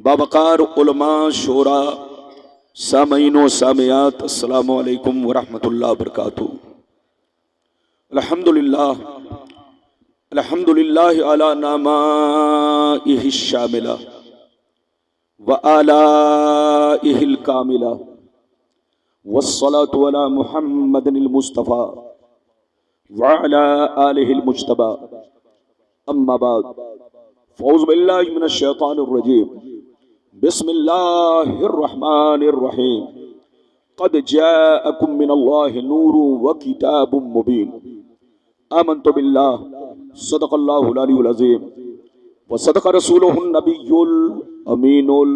बावकार उलमा शोरा सामईन व सामियात अस्सलामु अलैकुम व रहमतुल्लाहि व बरकातुहू। अल्हम्दुलिल्लाह अल्हम्दुलिल्लाह अला नामाइहि शामिला व आलाइहिल कामिला वस्सलातु अला मुहम्मदिल मुस्तफ़ा व अला आलिहिल मुज्तबा। अम्मा बाद फ़ौज़ु बिल्लाहि मिनश शैतानिर रजीम। बिस्मिल्लाहिर रहमानिर रहीम। क़द जाअकुम मिनल्लाहि नूरुन व किताबुम मुबीन। आमन्तु बिल्लाह सदक़ल्लाहुल अलीयुल अज़ीम व सदक़ रसूलुहुन नबियुल अमीनुल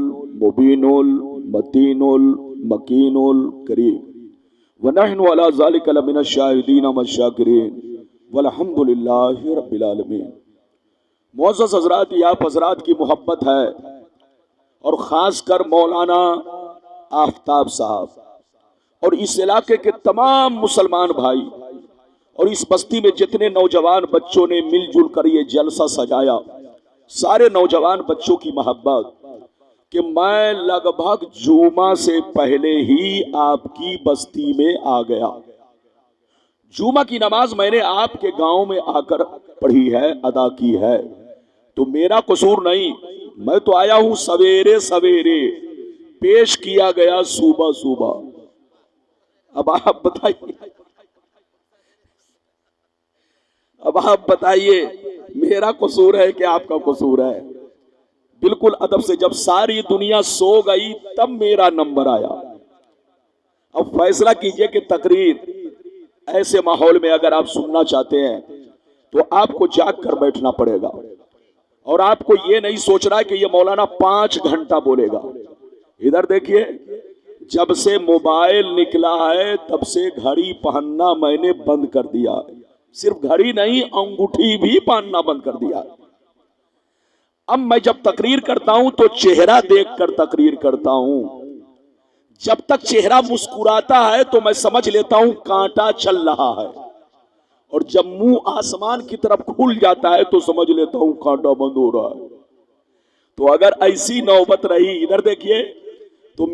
मुबीनुल मतीनुल मकीनुल करीम व नहनु अला ज़ालिका लमिनश शाहिदीन व शाकिरीन वल्हम्दुलिल्लाहि रब्बिल आलमीन। मुअज़्ज़ज़ हज़रात, ये आप हज़रात की मोहब्बत है और ख़ासकर मौलाना आफ्ताब साहब और इस इलाके के तमाम मुसलमान भाई और इस बस्ती में जितने नौजवान बच्चों ने मिलजुल कर ये जलसा सजाया, सारे नौजवान बच्चों की मोहब्बत कि मैं लगभग जुमा से पहले ही आपकी बस्ती में आ गया। जुमा की नमाज मैंने आपके गांव में आकर पढ़ी है, अदा की है, तो मेरा कसूर नहीं। मैं तो आया हूं सवेरे सवेरे, पेश किया गया सुबह सुबह। अब आप बताइए मेरा कसूर है कि आपका कसूर है? बिल्कुल अदब से, जब सारी दुनिया सो गई तब मेरा नंबर आया। अब फैसला कीजिए कि तकरीर ऐसे माहौल में अगर आप सुनना चाहते हैं तो आपको जाग कर बैठना पड़ेगा और आपको ये नहीं सोचना है कि ये मौलाना 5 घंटा बोलेगा। इधर देखिए, जब से मोबाइल निकला है तब से घड़ी पहनना मैंने बंद कर दिया है। सिर्फ घड़ी नहीं, अंगूठी भी पहनना बंद कर दिया है। अब मैं जब तकरीर करता हूं तो चेहरा देखकर तकरीर करता हूं। जब तक चेहरा मुस्कुराता है तो मैं समझ लेता हूं कांटा चल रहा है, और जब मुंह आसमान की तरफ खुल जाता है तो समझ लेता हूं कांटा बंद हो रहा है। तो अगर ऐसी नौबत रही, इधर देखिए, तो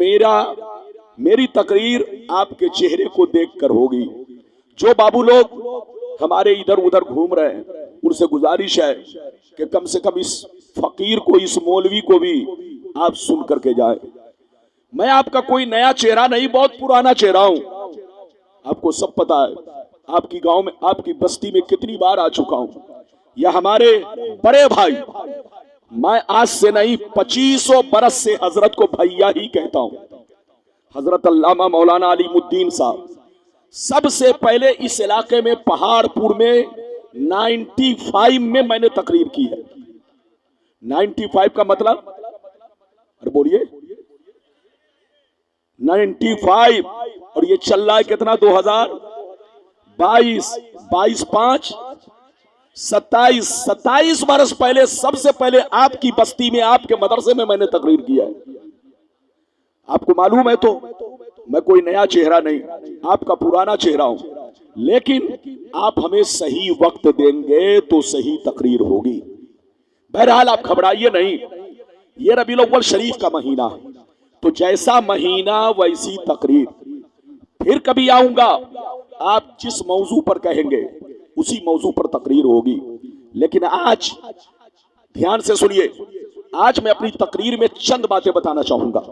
मेरी तकरीर आपके चेहरे को देखकर होगी। जो बाबू लोग हमारे इधर उधर घूम रहे हैं, उनसे गुजारिश है कि कम से कम इस फकीर को, इस मौलवी को भी आप सुन करके जाए। मैं आपका कोई नया चेहरा नहीं, बहुत पुराना चेहरा हूं। आपको सब पता है, आपकी गांव में, आपकी बस्ती में कितनी बार आ चुका हूं। यह हमारे बड़े भाई, मैं आज से नहीं 2500 बरस से हजरत को भैया ही कहता हूं। हजरत अल्लामा मौलाना अलीमुद्दीन साहब सबसे पहले इस इलाके में पहाड़पुर में 95 में मैंने तकरीर की है। 95 का मतलब, अरे बोलिए, 95, और ये चल रहा है कितना, 2022, 22/5, 27 बरस पहले, सबसे पहले आपकी बस्ती में, आपके मदरसे में मैंने तकरीर किया है। आपको मालूम है, तो मैं कोई नया चेहरा नहीं, आपका पुराना चेहरा हूं, लेकिन आप हमें सही वक्त देंगे तो सही तकरीर होगी। बहरहाल आप घबराइए नहीं, ये रबीउल अव्वल शरीफ का महीना है, तो जैसा महीना वैसी तकरीर। फिर कभी आऊंगा, आप जिस मौजू पर कहेंगे उसी मौजू पर तकरीर होगी। लेकिन आज ध्यान से सुनिए, आज मैं अपनी तकरीर में चंद बातें बताना चाहूंगा।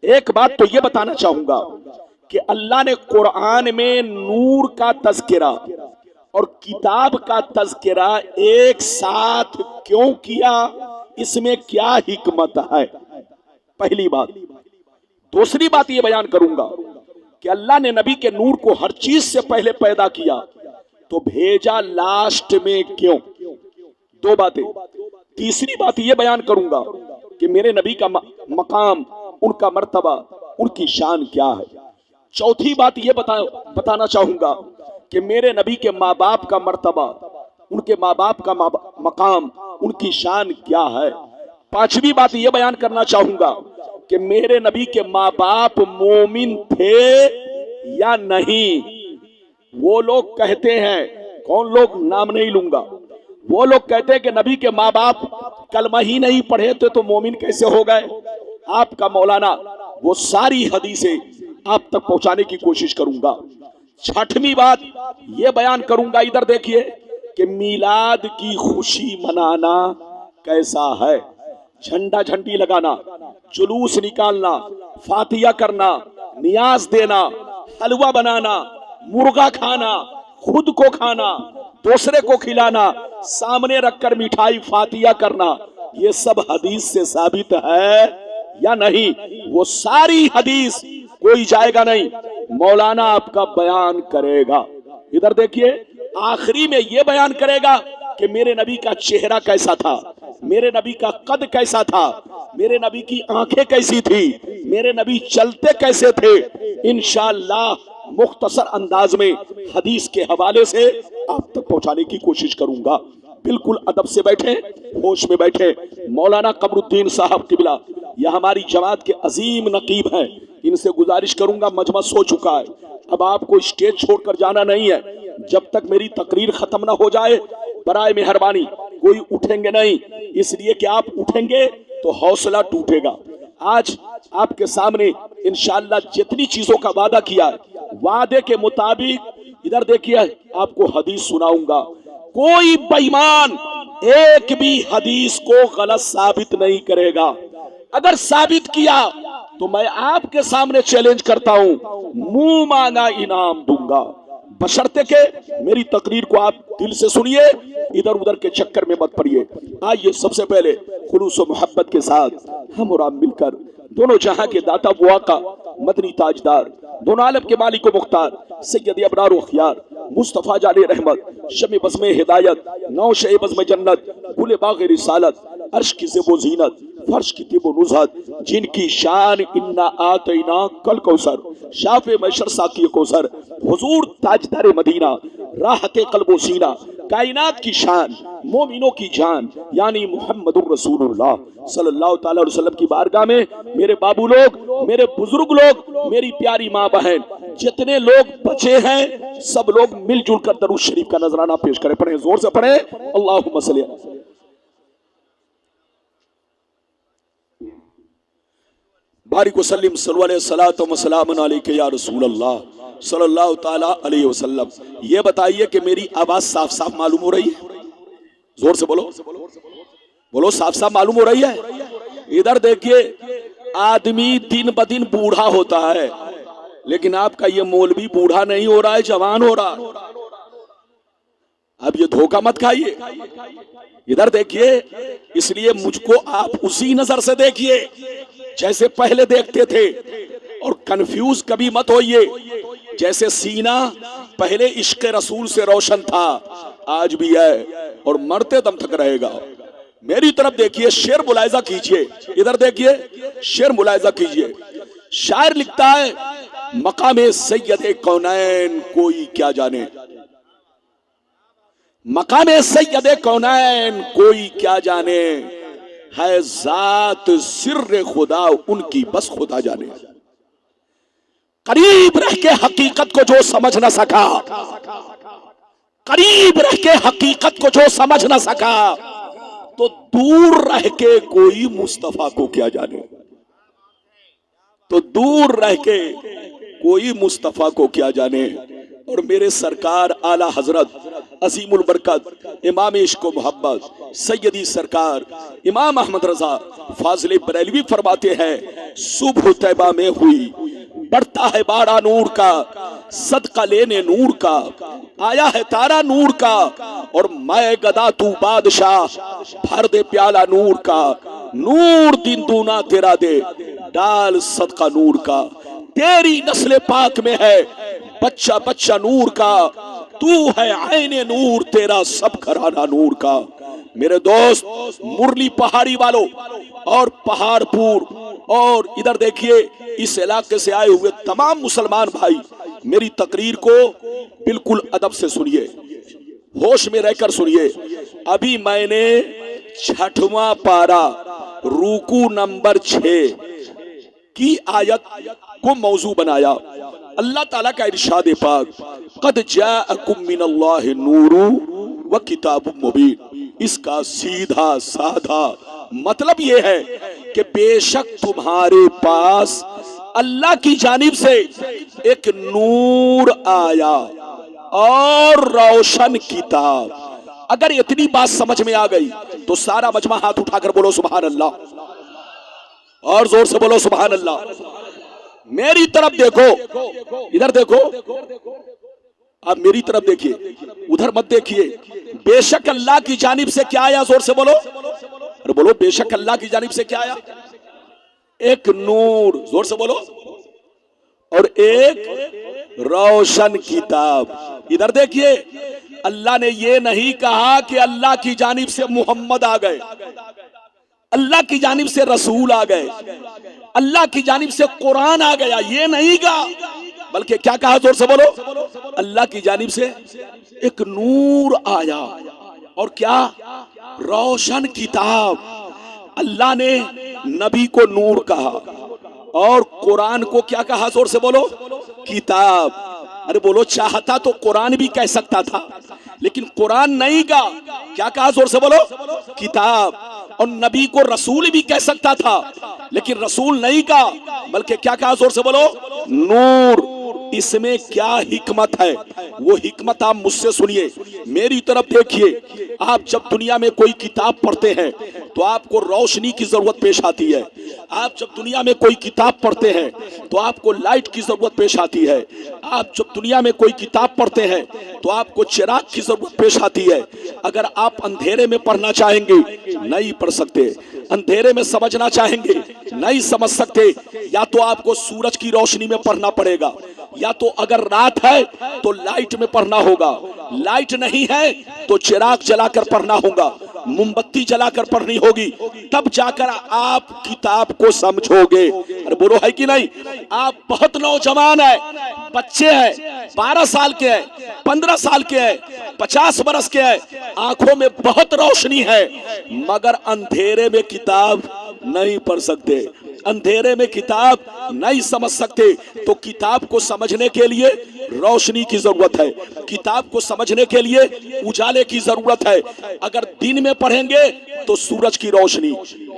एक बात तो यह बताना चाहूंगा कि अल्लाह ने कुरान में नूर का तज़किरा और किताब का तज़किरा एक साथ क्यों किया, इसमें क्या हिकमत है, पहली बात। दूसरी बात यह बयान करूंगा कि अल्लाह ने नबी के नूर को हर चीज से पहले पैदा किया, तो भेजा लास्ट में क्यों, दो बातें। तीसरी बात यह बयान करूंगा कि मेरे नबी का मकाम, उनका मर्तबा, उनकी शान क्या है। चौथी बात यह बताना चाहूंगा कि मेरे नबी के माँ बाप का मर्तबा, उनके माँ बाप का मकाम, उनकी शान क्या है। पांचवी बात यह बयान करना चाहूंगा कि मेरे नबी के माँ बाप मोमिन थे या नहीं। वो लोग कहते हैं, कौन लोग, नाम नहीं लूंगा, वो लोग कहते हैं कि नबी के माँ बाप कलमा ही नहीं पढ़े थे तो मोमिन कैसे हो गए। आपका मौलाना वो सारी हदीसें आप तक पहुंचाने की कोशिश करूंगा। छठवीं बात ये बयान करूंगा, इधर देखिए कि मीलाद की खुशी मनाना कैसा है। झंडा झंडी लगाना, जुलूस निकालना, फातिया करना, नियाज देना, हलवा बनाना, मुर्गा खाना, खुद को खाना, दूसरे को खिलाना, सामने रखकर मिठाई फातिया करना, ये सब हदीस से साबित है या नहीं? वो सारी हदीस कोई जाएगा नहीं, मौलाना आपका बयान करेगा। इधर देखिए, आखिरी में ये बयान करेगा कि मेरे नबी का चेहरा कैसा था, मेरे नबी का कद कैसा था, मेरे नबी की आंखें कैसी थी, मेरे नबी चलते कैसे थे। इंशाअल्लाह मुख्तसर अंदाज में हदीस के हवाले से आप तक पहुंचाने की कोशिश करूंगा। बिल्कुल अदब से बैठे, होश में बैठे। मौलाना कमरुद्दीन साहब किबला यह हमारी जमात के अजीम नकीब हैं, इनसे गुजारिश करूंगा, मजमा सो चुका है, अब आपको स्टेज छोड़कर जाना नहीं है। जब तक मेरी तकरीर खत्म ना हो जाए बराए मेहरबानी कोई उठेंगे नहीं, इसलिए कि आप उठेंगे तो हौसला टूटेगा। आज आपके सामने इंशाअल्लाह जितनी चीजों का वादा किया है, वादे के मुताबिक इधर देखिए आपको हदीस सुनाऊंगा। कोई बेईमान एक भी हदीस को गलत साबित नहीं करेगा। अगर साबित किया तो मैं आपके सामने चैलेंज करता हूं, मुंह मांगा इनाम दूंगा, बशर्ते के मेरी तकरीर को आप दिल से सुनिए, इधर उधर के चक्कर में मत पड़िए। आइए सबसे पहले खुलूस व मोहब्बत के साथ हम और आप मिलकर दोनों जहां के दाता बुआ का मदनी ताजदार, दोनों आलम के मालिक व मुख्तार सैयद अबरार व खियार मुस्तफा जाले रहमत शमी बज़्म हिदायत नौ शे बज़्म जन्नत गुले बाग़ रिसालत अर्श की ज़ेबो ज़ीनत फर्श की तिबो नुज़हत, जिनकी शान इन्ना आतैना कल कौसर शाफ़े मैशर साकी कौसर हुजूर ताजदार मदीना राहते क़ल्बो सीना, कायनात की शान मोमिनों की जान यानी मुहम्मदुर रसूलुल्लाह सल्लल्लाहु अलैहि वसल्लम की बारगाह में मेरे बाबू लोग, मेरे बुजुर्ग लोग, मेरी प्यारी माँ बहन, जितने लोग बचे हैं सब लोग मिलजुल कर दरूद शरीफ का नजराना पेश करें। पढ़े, जोर से पढ़े, अल्लाहुम्मा सल्ली बारिक वसल्लिम सल्लल्लाहु अलैहि या रसूल अल्लाह सल्लल्लाहु ताला अलैहि वसल्लम। ये बताइए कि मेरी आवाज साफ साफ मालूम हो रही है? जोर से बोलो, बोलो, साफ साफ मालूम हो रही है? इधर देखिए, आदमी दिन ब दिन बूढ़ा होता है, लेकिन आपका ये मौलवी बूढ़ा नहीं हो रहा है, जवान हो रहा। अब ये धोखा मत खाइए। इधर देखिए, इसलिए मुझको आप उसी नजर से देखिए जैसे पहले देखते थे, और कंफ्यूज कभी मत होइए। जैसे सीना पहले इश्क रसूल से रोशन था, आज भी है और मरते दम तक रहेगा। मेरी तरफ देखिए, शेर मुलाहिजा कीजिए। इधर देखिए, शेर मुलाहिजा कीजिए। शायर लिखता है, मकामे सैयद कौनैन कोई क्या जाने, मकामे सैयद कौनैन कोई क्या जाने, है जात सिर्र खुदा उनकी बस खुदा जाने। करीब रह के हकीकत को जो समझ न सका, करीब रह के हकीकत को जो समझ न सका, तो दूर रह के कोई मुस्तफा को क्या जाने, तो दूर रह के कोई मुस्तफा को क्या जाने। और मेरे सरकार आला हजरत अजीमुल बरकत इमाम इश्क व मोहब्बत सैयदी सरकार इमाम अहमद रजा फाजिल बरेलवी फरमाते हैं, सुबह तैबा में हुई बढ़ता है बाड़ा नूर का, सदका लेने नूर का, आया है तारा नूर का, और मैं गदा तू बादशाह भर दे प्याला नूर का, नूर दिन दूना तेरा दे डाल सदका नूर का, तेरी नस्ल पाक में है बच्चा बच्चा नूर का, तू है आईने नूर तेरा सब घराना नूर का। मेरे दोस्त मुरली पहाड़ी वालों और पहाड़पुर और इधर देखिए इस इलाके से आए हुए तमाम मुसलमान भाई, मेरी तकरीर को बिल्कुल अदब से सुनिए, होश में रहकर सुनिए। अभी मैंने छठवां पारा रुकू नंबर 6 की आयत को मौजू बनाया। अल्लाह ताला का इरशाद पाक, कद जाअकुम मिनल्लाहि नूरु व किताबुम मुबीन, इसका सीधा साधा मतलब यह है कि बेशक तुम्हारे पास अल्लाह की जानिब से एक नूर आया और रोशन किताब। अगर इतनी बात समझ में आ गई तो सारा मजमा हाथ उठाकर बोलो सुभान अल्लाह, और जोर से बोलो सुभान अल्लाह। मेरी तरफ देखो, इधर देखो, आप मेरी तरफ देखिए, उधर मत देखिए। बेशक अल्लाह की जानिब से क्या आया? जोर से बोलो, अरे बोलो, बेशक अल्लाह की जानिब से क्या आया? एक नूर, जोर से बोलो, और एक रोशन किताब। इधर देखिए, अल्लाह ने ये नहीं कहा कि अल्लाह की जानिब से मोहम्मद आ गए, अल्लाह की जानिब से रसूल आ गए, अल्लाह की जानिब से कुरान आ गया, ये नहीं कहा। बल्कि क्या कहा? जोर से बोलो, अल्लाह की जानिब से एक नूर आया और क्या? रोशन किताब। अल्लाह ने नबी को नूर कहा और कुरान को क्या कहा? जोर से बोलो, किताब। अरे बोलो, चाहता तो कुरान भी कह सकता था, लेकिन कुरान नहीं कहा। क्या कहा? जोर से बोलो, किताब। और नबी को रसूल भी कह सकता था, लेकिन रसूल नहीं कहा, बल्कि क्या कहा? जोर से बोलो, नूर। इसमें क्या हिकमत है? वो हिकमत आप मुझसे सुनिए, मेरी तरफ देखिए। आप जब दुनिया में कोई किताब पढ़ते हैं तो आपको रोशनी की जरूरत पेश आती है। आप जब दुनिया में कोई किताब पढ़ते हैं तो आपको लाइट की जरूरत पेश आती है। आप जब दुनिया में कोई किताब पढ़ते हैं तो आपको चिराग की जरूरत पेश आती है। अगर आप अंधेरे में पढ़ना चाहेंगे नहीं पढ़ सकते, अंधेरे में समझना चाहेंगे नहीं समझ सकते। या तो आपको सूरज की रोशनी में पढ़ना पड़ेगा, या तो अगर रात है तो लाइट में पढ़ना होगा, लाइट नहीं है तो चिराग जलाकर पढ़ना होगा, मोमबत्ती जलाकर पढ़नी होगी, तब जाकर आप किताब को समझोगे। अरे बोलो, है कि नहीं? आप बहुत नौजवान है, बच्चे हैं, 12 साल के हैं, 15 साल के हैं, 50 बरस के हैं, आंखों में बहुत रोशनी है, मगर अंधेरे में किताब नहीं पढ़ सकते, अंधेरे में किताब नहीं समझ सकते। तो किताब को समझने के लिए रोशनी की जरूरत है, किताब को समझने के लिए उजाले की जरूरत है। अगर दिन में पढ़ेंगे तो सूरज की रोशनी,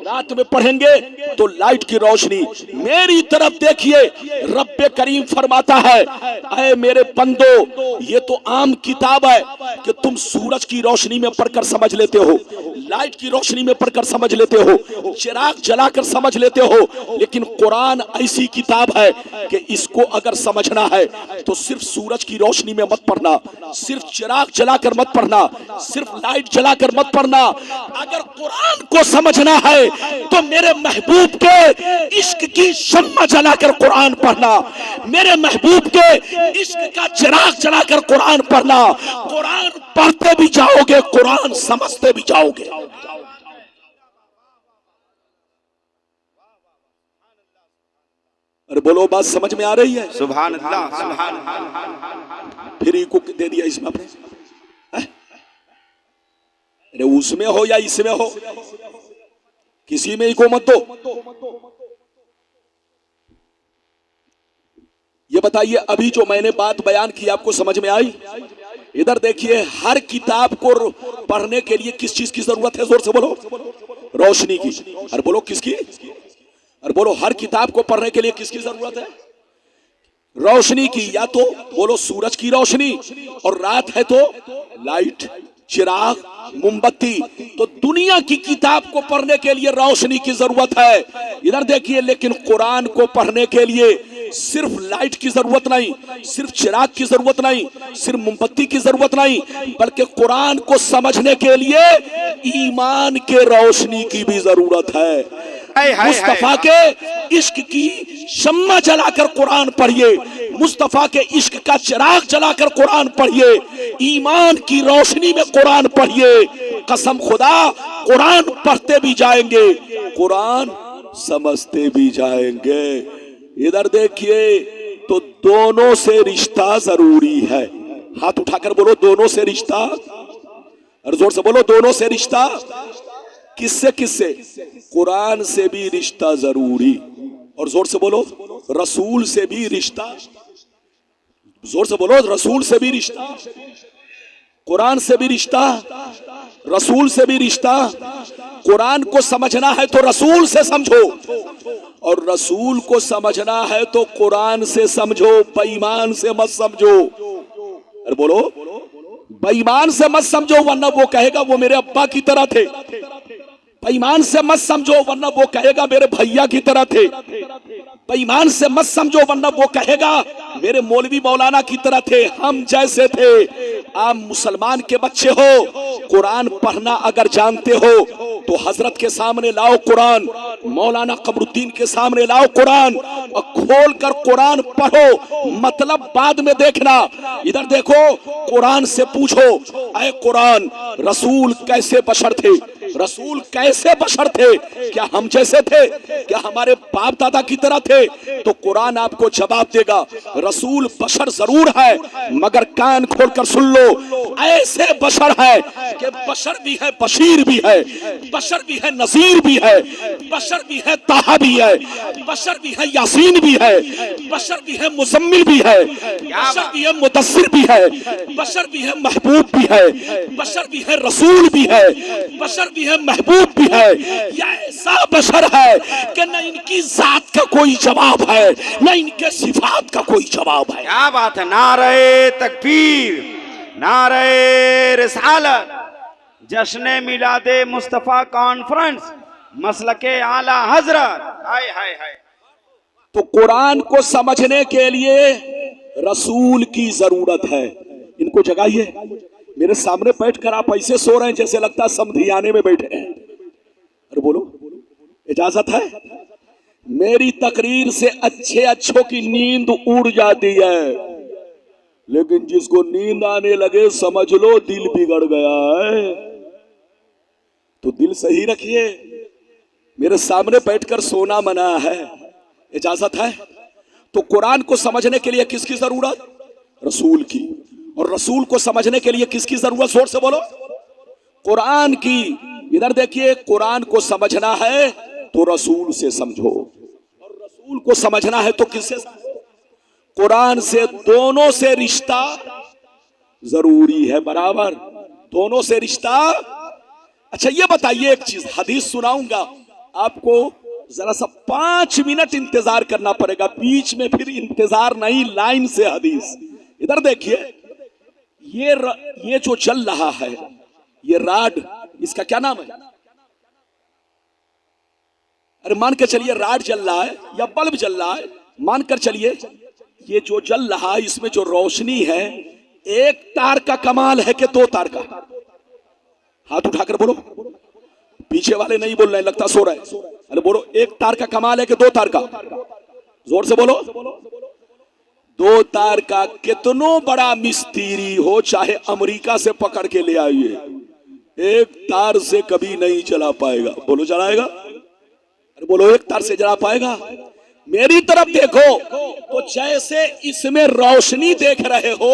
रात में पढ़ेंगे तो लाइट की रोशनी। मेरी तरफ देखिए, रब्बे करीम फरमाता है, ऐ मेरे बंदो, ये तो आम किताब है कि तुम सूरज की रोशनी में पढ़कर समझ लेते हो, लाइट की रोशनी में पढ़कर समझ लेते हो, चिराग जलाकर समझ लेते हो, लेकिन कुरान ऐसी किताब है कि इसको अगर समझना है तो सिर्फ सूरज की रोशनी में मत पढ़ना, सिर्फ चिराग जलाकर मत पढ़ना, सिर्फ लाइट जलाकर मत पढ़ना। अगर कुरान को समझना है तो मेरे महबूब के इश्क की शम्मा जलाकर कुरान पढ़ना, मेरे महबूब के इश्क का चिराग जलाकर कुरान पढ़ना। कुरान पढ़ते भी जाओगे, कुरान समझते भी जाओगे। अरे बोलो, बात समझ में आ रही है? सुभान अल्लाह, सुभान अल्लाह। फिर इको दे दिया इसमें आपने। अरे उसमें हो या इसमें हो, किसी में इको मत दो। ये बताइए, अभी जो मैंने बात बयान की आपको समझ में आई? इधर देखिए, हर किताब को पढ़ने के लिए किस चीज की जरूरत है? जोर से बोलो, रोशनी की। अरे बोलो, किसकी? अरे बोलो, हर किताब को पढ़ने के लिए किसकी जरूरत है? रोशनी की। या तो बोलो सूरज की रोशनी, और रात है तो लाइट, चिराग, मोमबत्ती। तो दुनिया की किताब को पढ़ने के लिए रोशनी की जरूरत है। इधर देखिए, लेकिन कुरान को पढ़ने के लिए सिर्फ लाइट की जरूरत नहीं, सिर्फ चिराग की जरूरत नहीं, सिर्फ मोमबत्ती की जरूरत नहीं, बल्कि कुरान को समझने के लिए ईमान के रोशनी की भी जरूरत है। मुस्तफा के इश्क की शम्मा जलाकर कुरान पढ़िए, मुस्तफा के इश्क का चिराग जलाकर कुरान पढ़िए, ईमान की रोशनी में कुरान पढ़िए। कसम खुदा, कुरान पढ़ते भी जाएंगे, कुरान समझते भी जाएंगे। इधर देखिए, तो दोनों से रिश्ता जरूरी है। हाथ उठाकर बोलो, दोनों से रिश्ता। और जोर से बोलो, दोनों से रिश्ता। किससे किससे? कुरान से भी रिश्ता जरूरी, और जोर से बोलो, रसूल से भी रिश्ता। जोर से बोलो, रसूल से भी रिश्ता, कुरान से भी रिश्ता, रसूल से भी रिश्ता। कुरान को समझना है तो रसूल से समझो, और रसूल को समझना है तो कुरान से समझो, बेईमान से मत समझो। अरे बोलो, बेईमान से मत समझो वरना वो कहेगा वो मेरे अब्बा की तरह थे। बेईमान से मत समझो वरना वो कहेगा मेरे भैया की तरह थे। बेईमान से मत समझो वरना वो कहेगा मेरे मौलवी मौलाना की तरह थे, हम जैसे थे। आप मुसलमान के बच्चे हो, कुरान पढ़ना अगर जानते हो तो हजरत के सामने लाओ कुरान, मौलाना कमरुद्दीन के सामने लाओ कुरान और खोल कर कुरान पढ़ो, मतलब बाद में देखना। इधर देखो, कुरान से पूछो, ऐ कुरान रसूल कैसे बशर थे? रसूल कैसे बशर थे? क्या हम जैसे थे? क्या हमारे बाप दादा की तरह थे? तो कुरान आपको जवाब देगा, रसूल बशर जरूर है मगर कान खोलकर सुन लो, ऐसे बशर है कि बशर भी है, बशीर भी है, बशर भी है, नजीर भी है, बशर भी है, ताहा भी है, बशर भी है, यासीन भी है, बशर भी है, मुजम्मिल भी है, बशर भी है, मुदस्सिर भी है, बशर भी है, महबूब भी है, बशर भी है, रसूल भी है, बशर भी है, महबूब भी है। यह ऐसा बशर है कि न इनकी जात का कोई जवाब है, न इनके सिफात का कोई जवाब है। क्या बात है। नारे तकबीर, नारे रिसालत, जश्न मिलादे मुस्तफा कॉन्फ्रेंस, मसलके आला हजरत। हाय हाय हाय। तो कुरान को समझने के लिए रसूल की जरूरत है। इनको जगाइए, मेरे सामने बैठकर आप ऐसे सो रहे हैं जैसे लगता है समधियाने में बैठे हैं। अरे बोलो, इजाजत है? मेरी तकरीर से अच्छे अच्छों की नींद उड़ जाती है, लेकिन जिसको नींद आने लगे समझ लो दिल बिगड़ गया है। तो दिल सही रखिए, मेरे सामने बैठकर सोना मना है। इजाजत है? तो कुरान को समझने के लिए किसकी जरूरत? रसूल की। और रसूल को समझने के लिए किसकी जरूरत? जोर से बोलो, कुरान की। इधर देखिए, कुरान को समझना है तो रसूल से समझो, और रसूल को समझना है तो किससे? कुरान से। दोनों से रिश्ता जरूरी है, बराबर, दोनों से रिश्ता। अच्छा ये बताइए एक चीज, हदीस सुनाऊंगा आपको, जरा सा 5 मिनट इंतजार करना पड़ेगा, बीच में फिर इंतजार नहीं, लाइन से हदीस। इधर देखिए, ये जो चल रहा है, ये राड, इसका क्या नाम है? अरे मान कर चलिए राड जल रहा है या बल्ब जल रहा है, मान कर चलिए ये जो जल रहा है इसमें जो रोशनी है, एक तार का कमाल है कि 2 तार का? हाथ उठाकर बोलो, पीछे वाले नहीं बोल रहे हैं, लगता सो रहे हैं। अरे बोलो, एक तार का कमाल है कि 2 तार का? जोर से बोलो। 2 तार का। कितनो बड़ा मिस्त्री हो, चाहे अमेरिका से पकड़ के ले आइए, एक तार से कभी नहीं चला पाएगा। बोलो, चलाएगा? अरे बोलो, एक तार से जला पाएगा? मेरी तरफ देखो तो जैसे इसमें रोशनी देख रहे हो,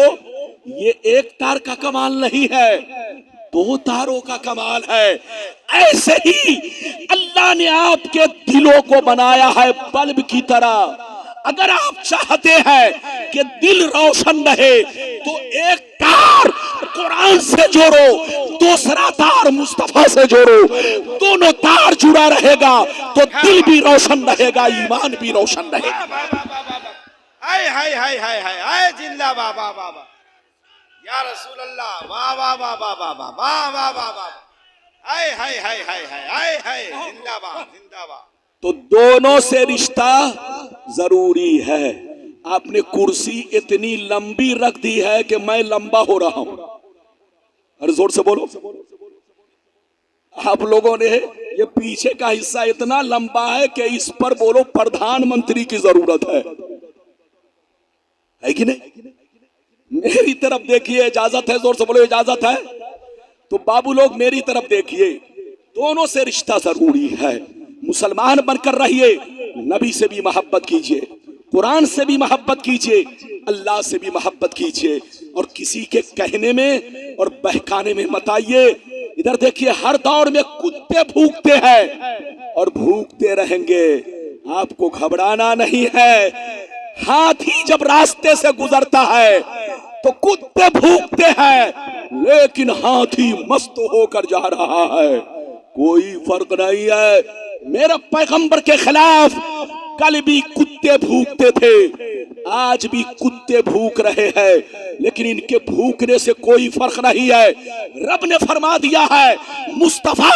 ये एक तार का कमाल नहीं है, 2 तारों का कमाल है। ऐसे ही अल्लाह ने आपके दिलों को बनाया है बल्ब की तरह। अगर आप चाहते हैं कि दिल रोशन रहे तो एक तार कुरान से जोड़ो, दूसरा तार मुस्तफा से जोड़ो, दोनों तार जुड़ा रहेगा तो दिल भी रोशन रहेगा, ईमान भी रोशन रहेगा। हाय हाय हाय हाय हाय हाय, जिंदा बाबा बाबा या रसूल अल्लाह, वाह वाह वाह वाह वाह वाह वाह वाह वाह वाह, हाय हाय हाय हाय हाय हाय हाय, जिंदाबाद जिंदाबाद। तो दोनों से रिश्ता जरूरी है। आपने कुर्सी इतनी लंबी रख दी है कि मैं लंबा हो रहा हूं। अरे जोर से बोलो, आप लोगों ने ये पीछे का हिस्सा इतना लंबा है कि इस पर बोलो प्रधानमंत्री की जरूरत है कि नहीं? मेरी तरफ देखिए, इजाजत है? जोर से बोलो, इजाजत है? तो बाबू लोग मेरी तरफ देखिए, दोनों से रिश्ता जरूरी है। मुसलमान बनकर रहिए, नबी से भी मोहब्बत कीजिए, कुरान से भी मोहब्बत कीजिए, अल्लाह से भी मोहब्बत कीजिए, और किसी के कहने में और बहकाने में मत आइए। इधर देखिए, हर दौर में कुत्ते भूखते हैं और भूखते रहेंगे, आपको घबराना नहीं है। हाथी जब रास्ते से गुजरता है तो कुत्ते भूखते हैं, लेकिन हाथी मस्त होकर जा रहा है, कोई फर्क नहीं है। मेरे पैगंबर के खिलाफ कल भी कुत्ते भूखते थे, आज भी कुत्ते भूख रहे हैं, लेकिन इनके भूखने से कोई फर्क नहीं है। रब ने फरमा दिया है, मुस्तफा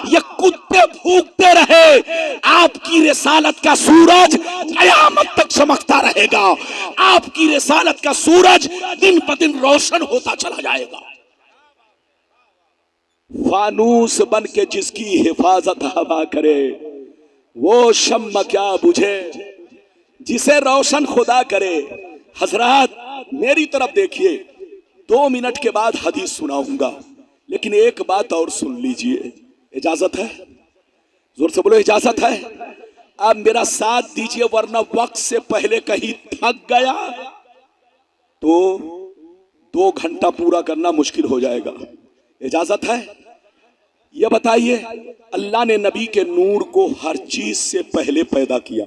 ये कुत्ते भूखते रहे, आपकी रिसालत का सूरज कयामत तक चमकता रहेगा, आपकी रिसालत का सूरज दिन ब दिन रोशन होता चला जाएगा। फानूस बन के जिसकी हिफाजत हवा करे, वो शम्म क्या बुझे जिसे रोशन खुदा करे। हजरात मेरी तरफ देखिए, 2 मिनट के बाद हदीस सुनाऊंगा, लेकिन एक बात और सुन लीजिए। इजाजत है? जोर से बोलो, इजाजत है? आप मेरा साथ दीजिए, वरना वक्त से पहले कहीं थक गया तो 2 घंटा पूरा करना मुश्किल हो जाएगा। इजाजत है? यह बताइए, अल्लाह ने नबी के नूर को हर चीज से पहले पैदा किया।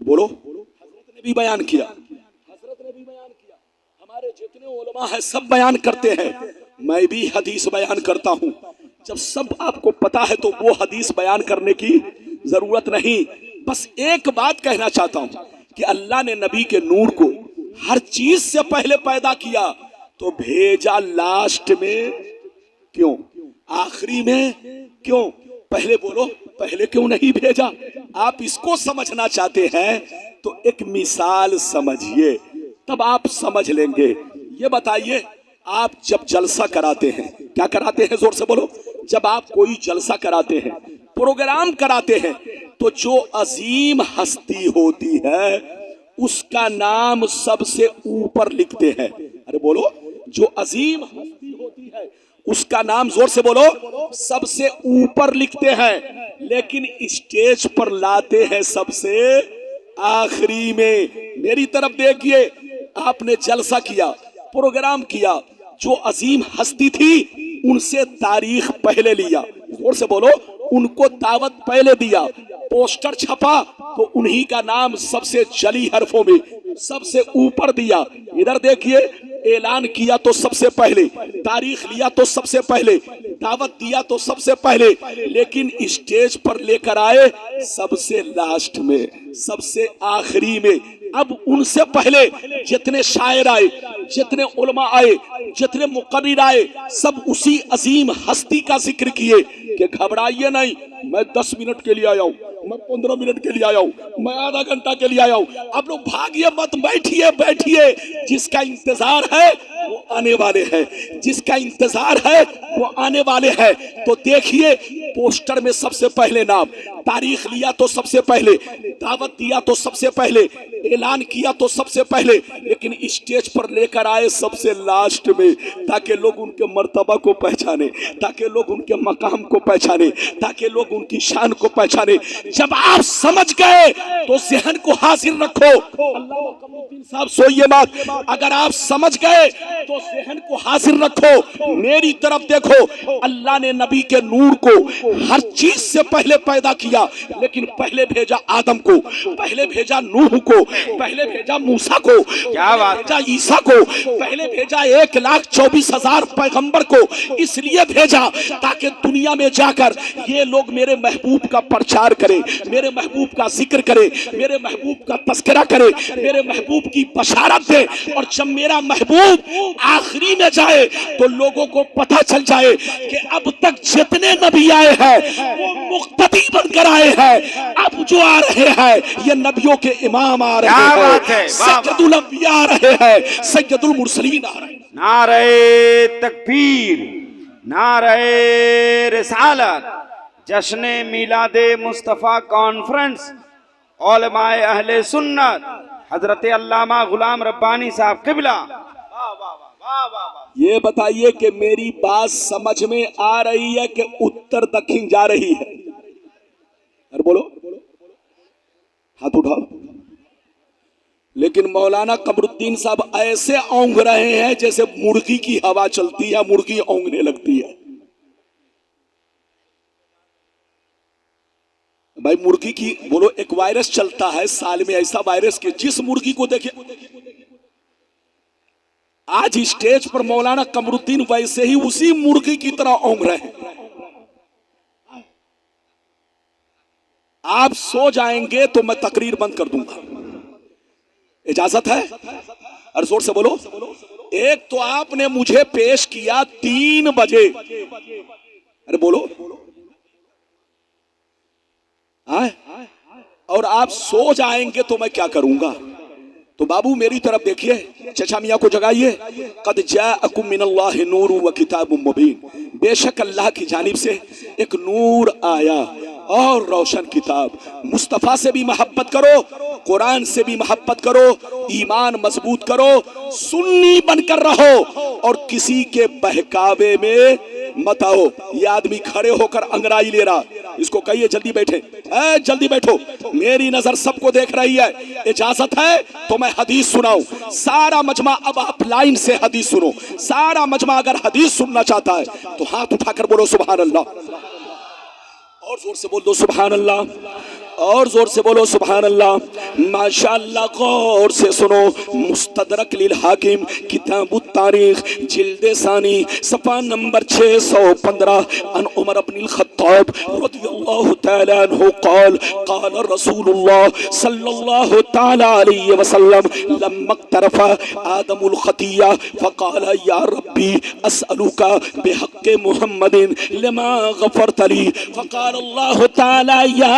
बोलो, हजरत ने भी बयान किया, हजरत ने भी बयान किया, हमारे जितने उलमा है सब बयान करते हैं, मैं भी हदीस बयान करता हूं। जब सब आपको पता है तो वो हदीस बयान करने की जरूरत नहीं। बस एक बात कहना चाहता हूं कि अल्लाह ने नबी के नूर को हर चीज से पहले पैदा किया, तो भेजा लास्ट में क्यों, आखिरी में क्यों? पहले बोलो, पहले क्यों नहीं भेजा? आप इसको समझना चाहते हैं तो एक मिसाल समझिए, तब आप समझ लेंगे। ये बताइए, आप जब जलसा कराते हैं, क्या कराते हैं? जोर से बोलो। जब आप कोई जलसा कराते हैं, प्रोग्राम कराते हैं, तो जो अजीम हस्ती होती है उसका नाम सबसे ऊपर लिखते हैं। अरे बोलो, जो अजीम हस्ती होती है उसका नाम, जोर से बोलो, सबसे ऊपर लिखते हैं, लेकिन स्टेज पर लाते हैं सबसे आखिरी में। मेरी तरफ देखिए, आपने जलसा किया, प्रोग्राम किया, जो अजीम हस्ती थी उनसे तारीख पहले लिया, जोर से बोलो, उनको दावत पहले दिया, पोस्टर छपा तो उन्हीं का नाम सबसे जली हरफों में सबसे ऊपर दिया। इधर देखिए, ऐलान किया तो सबसे पहले, तारीख लिया तो सबसे पहले, दावत दिया तो सबसे पहले, लेकिन स्टेज पर लेकर आए सबसे लास्ट में, सबसे आखिरी में। अब उनसे पहले जितने शायर आए, जितने उलमा आए, जितने मुकर्रिर आए, सब उसी अजीम हस्ती का जिक्र किए कि घबराइए नहीं, मैं 10 मिनट के लिए आया हूं, मैं 15 मिनट के लिए आया हूं, मैं आधा घंटा के लिए आया हूं। आप लोग भागिए मत, बैठिए बैठिए, जिसका इंतजार है वो आने वाले हैं, जिसका इंतजार है वो आने वाले हैं। तो देखिए, पोस्टर में सबसे पहले नाम, तारीख लिया तो सबसे पहले, दावत दिया तो सबसे पहले, ऐलान किया तो सबसे पहले, लेकिन स्टेज पर लेकर आए सबसे लास्ट में, ताकि लोग उनके मर्तबा को पहचाने, ताकि लोग उनके मकाम को पहचाने, ताकि लोग उनकी शान को पहचाने। जब आप समझ गए तो ज़हन को हाजिर रखो। अल्लाह कमरुद्दीन साहब सोइए मत, अगर आप समझ गए तो ज़हन को हाजिर रखो। मेरी तरफ देखो, अल्लाह ने नबी के नूर को हर चीज से पहले पैदा किया, लेकिन पहले भेजा आदम को, पहले भेजा नूह को, पहले भेजा मूसा को, क्या बात, भेजा ईसा को, पहले भेजा 1,24,000 पैगंबर को। इसलिए भेजा ताकि दुनिया में जाकर ये लोग मेरे महबूब का प्रचार करें, मेरे महबूब का जिक्र करें, मेरे महबूब का तस्करा करें, मेरे महबूब की बशारत दे। और जब मेरा महबूब आखिरी में जाए तो लोगों को पता चल जाए कि अब तक जितने नबी आए हैं वो मुक्तदी बनकर आए हैं, अब जो आ रहे हैं ये नबियों के इमाम आ रहे हैं, सैयदुल अंबिया आ रहे हैं, सैयदुल मुरसलीन आ रहे हैं। नारे तकबीर, नारे रिसालत, जश्न मिलादे मुस्तफ़ा कॉन्फ्रेंस, उलमाए अहले सुन्नत, हजरत अल्लामा गुलाम रब्बानी साहब किबला। ये बताइए कि मेरी बात समझ में आ रही है कि उत्तर दक्षिण जा रही है? अरे बोलो, हाथ उठाओ। लेकिन मौलाना कमरुद्दीन साहब ऐसे औंघ रहे हैं जैसे मुर्गी की हवा चलती है, मुर्गी औंघने लगती है। भाई मुर्गी की बोलो, एक वायरस चलता है साल में, ऐसा वायरस कि जिस मुर्गी को देखे आज स्टेज पर मौलाना कमरुद्दीन वैसे ही उसी मुर्गी की तरह ओंग रहे हैं। आप सो जाएंगे तो मैं तकरीर बंद कर दूंगा, इजाजत है? और जोर से बोलो। एक तो आपने मुझे पेश किया 3 बजे, अरे बोलो, और आप सो जाएंगे तो मैं क्या करूंगा? तो बाबू मेरी तरफ देखिए, चचा मियां को जगाइए। कद जाअकुम मिनल्लाहि नूरुन व किताबुम मुबीन, बेशक अल्लाह की जानिब से एक नूर आया और रोशन किताब। मुस्तफा से भी मोहब्बत करो, कुरान से भी मोहब्बत करो, ईमान मजबूत करो, सुन्नी बनकर रहो और किसी के बहकावे में मत आओ। ये आदमी खड़े होकर अंगड़ाई ले रहा, इसको कहिए जल्दी बैठे, जल्दी बैठो, मेरी नजर सबको देख रही है। इजाजत है तो मैं हदीस सुनाऊं। सारा मजमा, अब आप लाइन से हदीस सुनो। सारा मजमा अगर हदीस सुनना चाहता है तो हाथ उठाकर बोलो सुभान अल्लाह, और जोर से बोल दो सुभान अल्लाह, और जोर से बोलो सुभान अल्लाह। माशाअल्लाह, गौर से सुनो। मुस्तदरक लिल हाकिम किताबुत तारीख जिल्द सानी सफा नंबर 615 अन उमर इब्नुल खत्ताब रदियल्लाहु तआला अन्हु क़ाल क़ाल रसूलुल्लाह सल्लल्लाहु तआला अलैहि वसल्लम लम्मा तरफा आदमुल खतिया फ़क़ाल या रब्बी अस्अलुका बिहक़्क़ि मुहम्मदिन लिमा गफ़रत ली फ़क़ाल अल्लाहु तआला या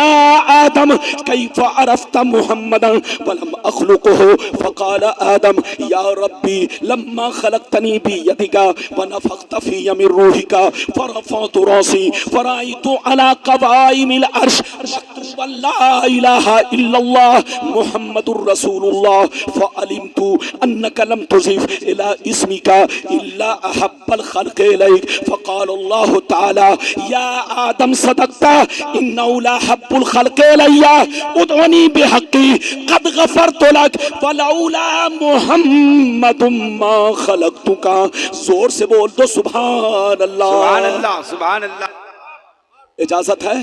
आदम कैफ़ अरफ़्त मुहम्मदन वलम अख़्लुक़हु फ़क़ाल आदम या रब्बी लम्मा ख़लक़तनी बियदिका व नफ़ख़्त फ़ीय मिन रूहिका फ़रफ़अतु रासी फ़रअयतु अला क़वाइमिल अर्श मक्तूब ला इलाहा इल्लल्लाह मुहम्मदुर रसूलुल्लाह फ़अलिमतु अन्नका लम तुज़िफ़ इला इस्मिका इल्ला अहब्बल ख़ल्क़ि इलैक फ़क़ाल अल्लाहु तआला या आदम सदक़ता इन्नहु ला हब्बुल ख़ल्क़ि इलैया उदउनी बिहक़्क़ी क़द गफ़रतु लक वलौला मुहम्मदुम मा ख़लक़तुका। जोर से बोल दो सुभान अल्लाह, सुभान अल्लाह, सुभान अल्लाह। इजाजत है?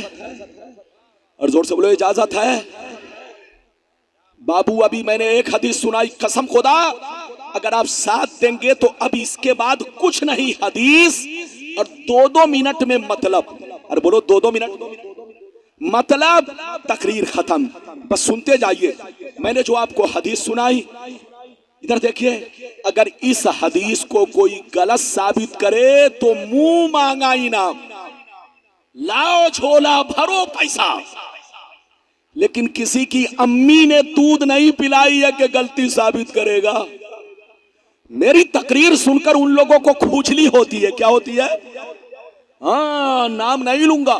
और जोर से बोलो इजाजत है? बाबू अभी मैंने एक हदीस सुनाई, कसम खुदा अगर आप साथ देंगे तो अब इसके बाद कुछ नहीं, हदीस और 2-2 मिनट में मतलब, अरे बोलो 2-2 मिनट मतलब तकरीर खत्म। बस सुनते जाइए। मैंने जो आपको हदीस सुनाई, इधर देखिए, अगर इस हदीस को कोई गलत साबित करे तो मुंह मांगा इनाम, लाओ झोला भरो पैसा। लेकिन किसी की अम्मी ने दूध नहीं पिलाई है कि गलती साबित करेगा। मेरी तकरीर सुनकर उन लोगों को खुजली होती है, क्या होती है? हाँ, नाम नहीं लूंगा,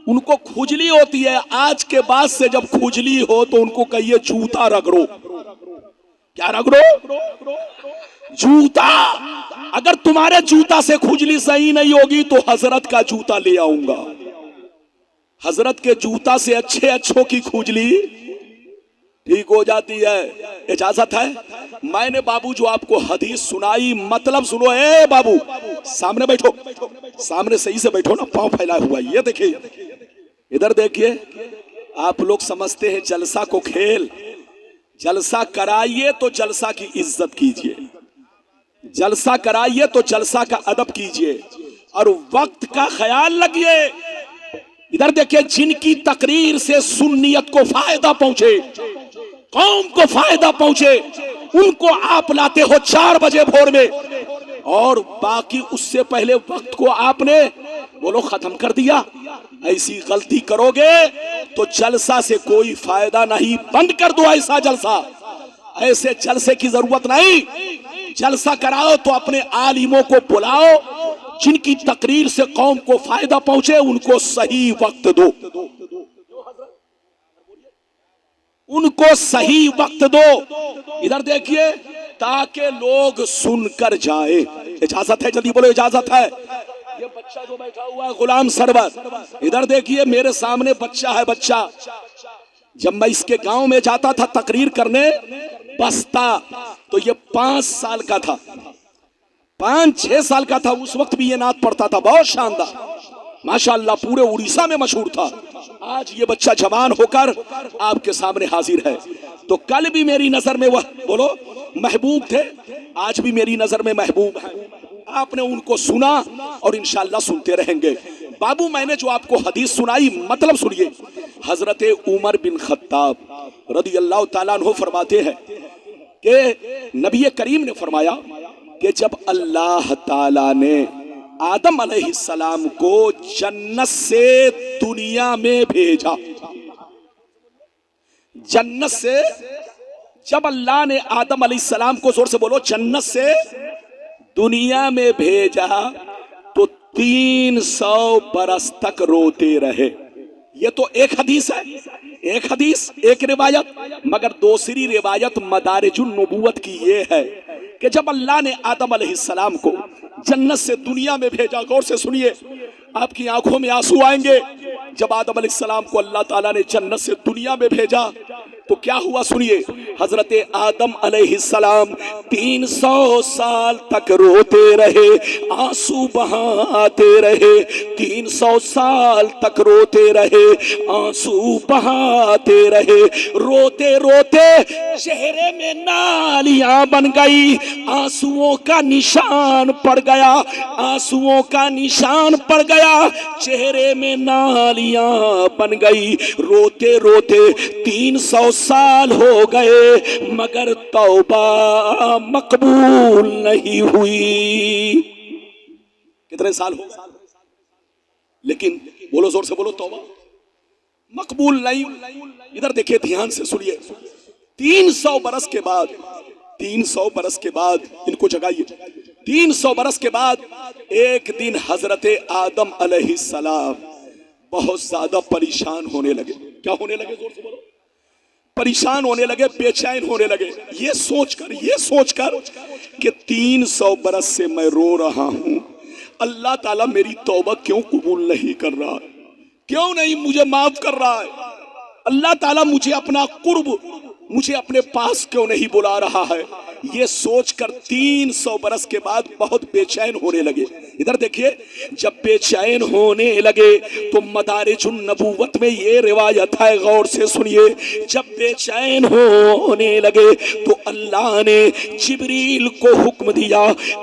उनको खुजली होती है। आज के बाद से जब खुजली हो तो उनको कहिए जूता रगड़ो। क्या रगड़ो? जूता। अगर तुम्हारे जूता से खुजली सही नहीं होगी तो हजरत का जूता ले आऊंगा। हजरत के जूता से अच्छे अच्छों की खुजली ठीक हो जाती है। इजाजत है? मैंने बाबू जो आपको हदीस सुनाई, मतलब सुनो। ए बाबू सामने बैठो, सामने सही से बैठो ना, पांव फैलाया हुआ। ये देखिए, इधर देखिए। आप लोग समझते हैं जलसा को खेल, जलसा कराइए तो जलसा की इज्जत कीजिए, जलसा कराइए तो जलसा का अदब कीजिए और वक्त का ख्याल रखिए। इधर देखिए, जिनकी तकरीर से सुन्नियत को फायदा पहुंचे, कौम को फायदा पहुंचे, उनको आप लाते हो 4 बजे भोर में, और बाकी उससे पहले वक्त को आपने बोलो खत्म कर दिया। ऐसी गलती करोगे तो जलसा से कोई फायदा नहीं। बंद कर दो ऐसा जलसा, ऐसे जलसे की जरूरत नहीं। जलसा कराओ तो अपने आलिमों को बुलाओ, जिनकी तकरीर से कौम को फायदा पहुंचे, उनको सही वक्त दो, उनको सही वक्त दो। इधर देखिए, ताकि लोग सुनकर जाए। इजाजत है? जल्दी बोलो इजाजत है? ये बच्चा जो बैठा हुआ है गुलाम सरवर, इधर देखिए, मेरे सामने बच्चा है। बच्चा जब मैं इसके गांव में जाता था तकरीर करने, बसता, तो ये 5 साल का था, 5-6 साल का था। उस वक्त भी ये नात पढ़ता था, बहुत शानदार, माशाअल्लाह, पूरे उड़ीसा में मशहूर था। आज ये बच्चा जवान होकर आपके सामने हाजिर है। तो कल भी मेरी नजर में वह बोलो महबूब थे। आज भी मेरी नजर में महबूब है। आपने उनको सुना और इंशाअल्लाह सुनते रहेंगे। बाबू मैंने जो आपको हदीस सुनाई मतलब सुनिए। हजरत उमर बिन खत्ताब रदी अल्लाह ताला अन्हु फरमाते हैं कि नबी करीम ने फरमाया कि जब अल्लाह ताला ने आदम अलैहिस्सलाम को जन्नत से दुनिया में भेजा, जन्नत से जब अल्लाह ने आदम अलैहिस्सलाम को, जोर से बोलो, जन्नत से दुनिया में भेजा तो 300 बरस तक रोते रहे। ये तो एक हदीस है, एक हदीस, एक रिवायत। मगर दूसरी रिवायत मदारिजुन नबुव्वत की ये है कि जब अल्लाह ने आदम अलैहिस्सलाम को जन्नत से दुनिया में भेजा, गौर से सुनिए, आपकी आंखों में आंसू आएंगे। जब आदम अलैहिस्सलाम को अल्लाह ताला ने जन्नत से दुनिया में भेजा तो क्या हुआ सुनिए। हजरत आदम अलैहिस्सलाम 300 साल तक रोते रहे, आंसू बहाते रहे, 300 साल तक रोते रहे, आंसू बहाते रहे। रोते रोते चेहरे में नालियां बन गई, आंसुओं का निशान पड़ गया, आंसुओं का निशान पड़ गया, चेहरे में नालियां बन गई। रोते रोते 300 साल हो गए मगर तौबा मकबूल नहीं हुई। कितने साल हो, लेकिन बोलो, जोर से बोलो, तौबा मकबूल नहीं। इधर देखिए, ध्यान से सुनिए। 300 बरस के बाद, 300 बरस के बाद, इनको जगाइए, 300 बरस के बाद एक दिन हजरत आदम अलैहिस्सलाम बहुत ज्यादा परेशान होने लगे। क्या होने लगे, जोर से बोलो, परेशान होने लगे, बेचैन होने लगे। ये सोचकर कि 300 बरस से मैं रो रहा हूं, अल्लाह ताला मेरी तौबा क्यों कबूल नहीं कर रहा है, क्यों नहीं मुझे माफ कर रहा है, अल्लाह ताला मुझे अपना कुर्ब, मुझे अपने पास क्यों नहीं बुला रहा है। ये सोचकर 300 बरस के बाद बहुत बेचैन होने लगे। इधर देखिए, जब बेचैन होने लगे तो मदारिजुन नबुव्वत में ये रिवायत है, गौर से सुनिए। जब बेचैन होने लगे तो अल्लाह ने जिब्रील को हुक्म दिया,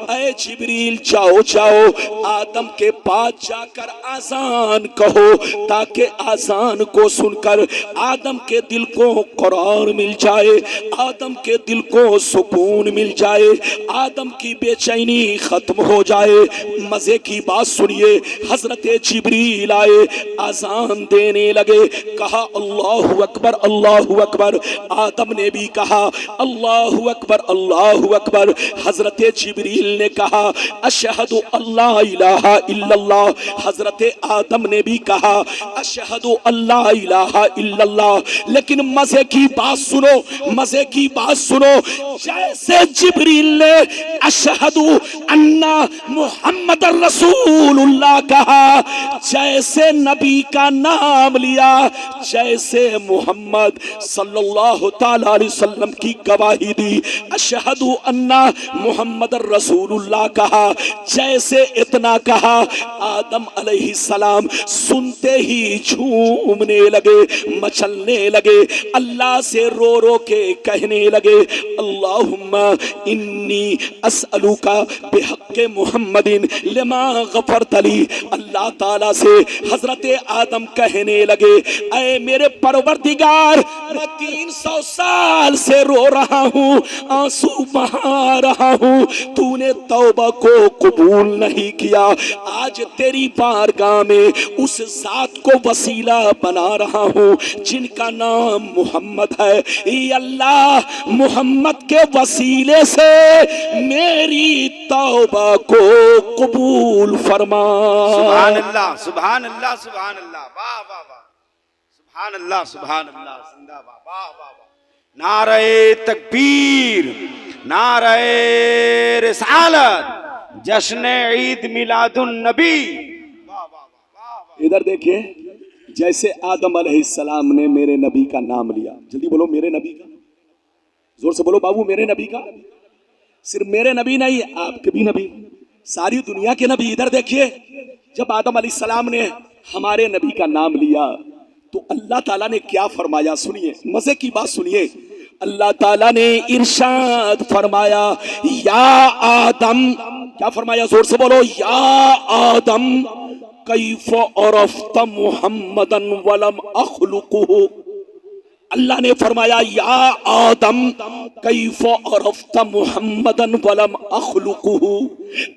ऐ जिब्रील जाओ जाओ, आदम के पास जाकर आजान कहो, ताकि आजान को सुनकर आदम के दिल को करार मिल जाए, आदम के दिल को सुकून मिल जाए, आदम की बेचैनी खत्म हो जाए। मजे की बात सुनिए, हजरत जिब्रील आए, आजान देने लगे, कहा अल्लाहु अकबर, अल्लाहु अकबर। आदम ने भी कहा अल्लाहु अकबर, अल्लाहु अकबर। हजरत जिब्रील ने कहा अशहदु अल्ला इलाहा इल्लल्लाह। हजरत आदम ने भी कहा अशहदु अल्ला इलाहा इल्लल्लाह। लेकिन मजे की बात सुनो, मजे की बात सुनो, जैसे जिब्रील ने अशहदु अन्ना मुहम्मद रसूलुल्लाह कहा, जैसे नबी का नाम लिया, जैसे मोहम्मद सल्लल्लाहु ताला अलैहि वसल्लम की गवाही दी, अशहदु अन्ना मुहम्मद रसूलुल्लाह कहा, जैसे इतना कहा, आदम अलैहिस्सलाम सुनते ही झूमने लगे, मचलने लगे, अल्लाह से रो रो के कहने लगे अल्लाहुम्मा इन्नी अस्अलुका बिहक्के मुहम्मदिन लिमा गफरतली। अल्लाह ताला से हजरत आदम कहने लगे, ऐ मेरे परवरदिगार, मैं 300 साल से रो रहा हूँ, आंसू बहा रहा हूँ, तूने तौबा को कबूल नहीं किया। आज तेरी बारगाह में उस जात को वसीला बना रहा हूँ जिनका नाम मोहम्मद है। ये अल्लाह मोहम्मद के वसीले से मेरी तौबा को कबूल फरमा। सुभान अल्लाह, सुभान अल्लाह, सुभान अल्लाह, वाह वाह वाह, सुभान अल्लाह, सुभान अल्लाह, जिंदाबाद, वाह वाह वाह। नारे तकबीर, नारे रिसालत, जश्न ईद मिलादुन नबी। वाह वाह वाह। इधर देखिए, जैसे आदम अलैहिस्सलाम ने मेरे नबी का नाम लिया, जल्दी बोलो मेरे नबी का, जोर से बोलो बाबू मेरे नबी का। सिर्फ मेरे नबी नहीं, आपके भी नबी, सारी दुनिया के नबी। इधर देखिए, जब आदम अलैहिस्सलाम ने हमारे नबी का नाम लिया तो अल्लाह ताला ने क्या फरमाया, सुनिए, मजे की बात सुनिए। अल्लाह ताला ने इरशाद फरमाया, या आदम, क्या फरमाया? जोर से बोलो, या आदम कैफ अरफ्त मुहम्मदन वलम अखलुकुहु। अल्लाह ने फरमाया, या आदम कैफ अरफ्त मुहम्मदन वलम अखलुकुहु।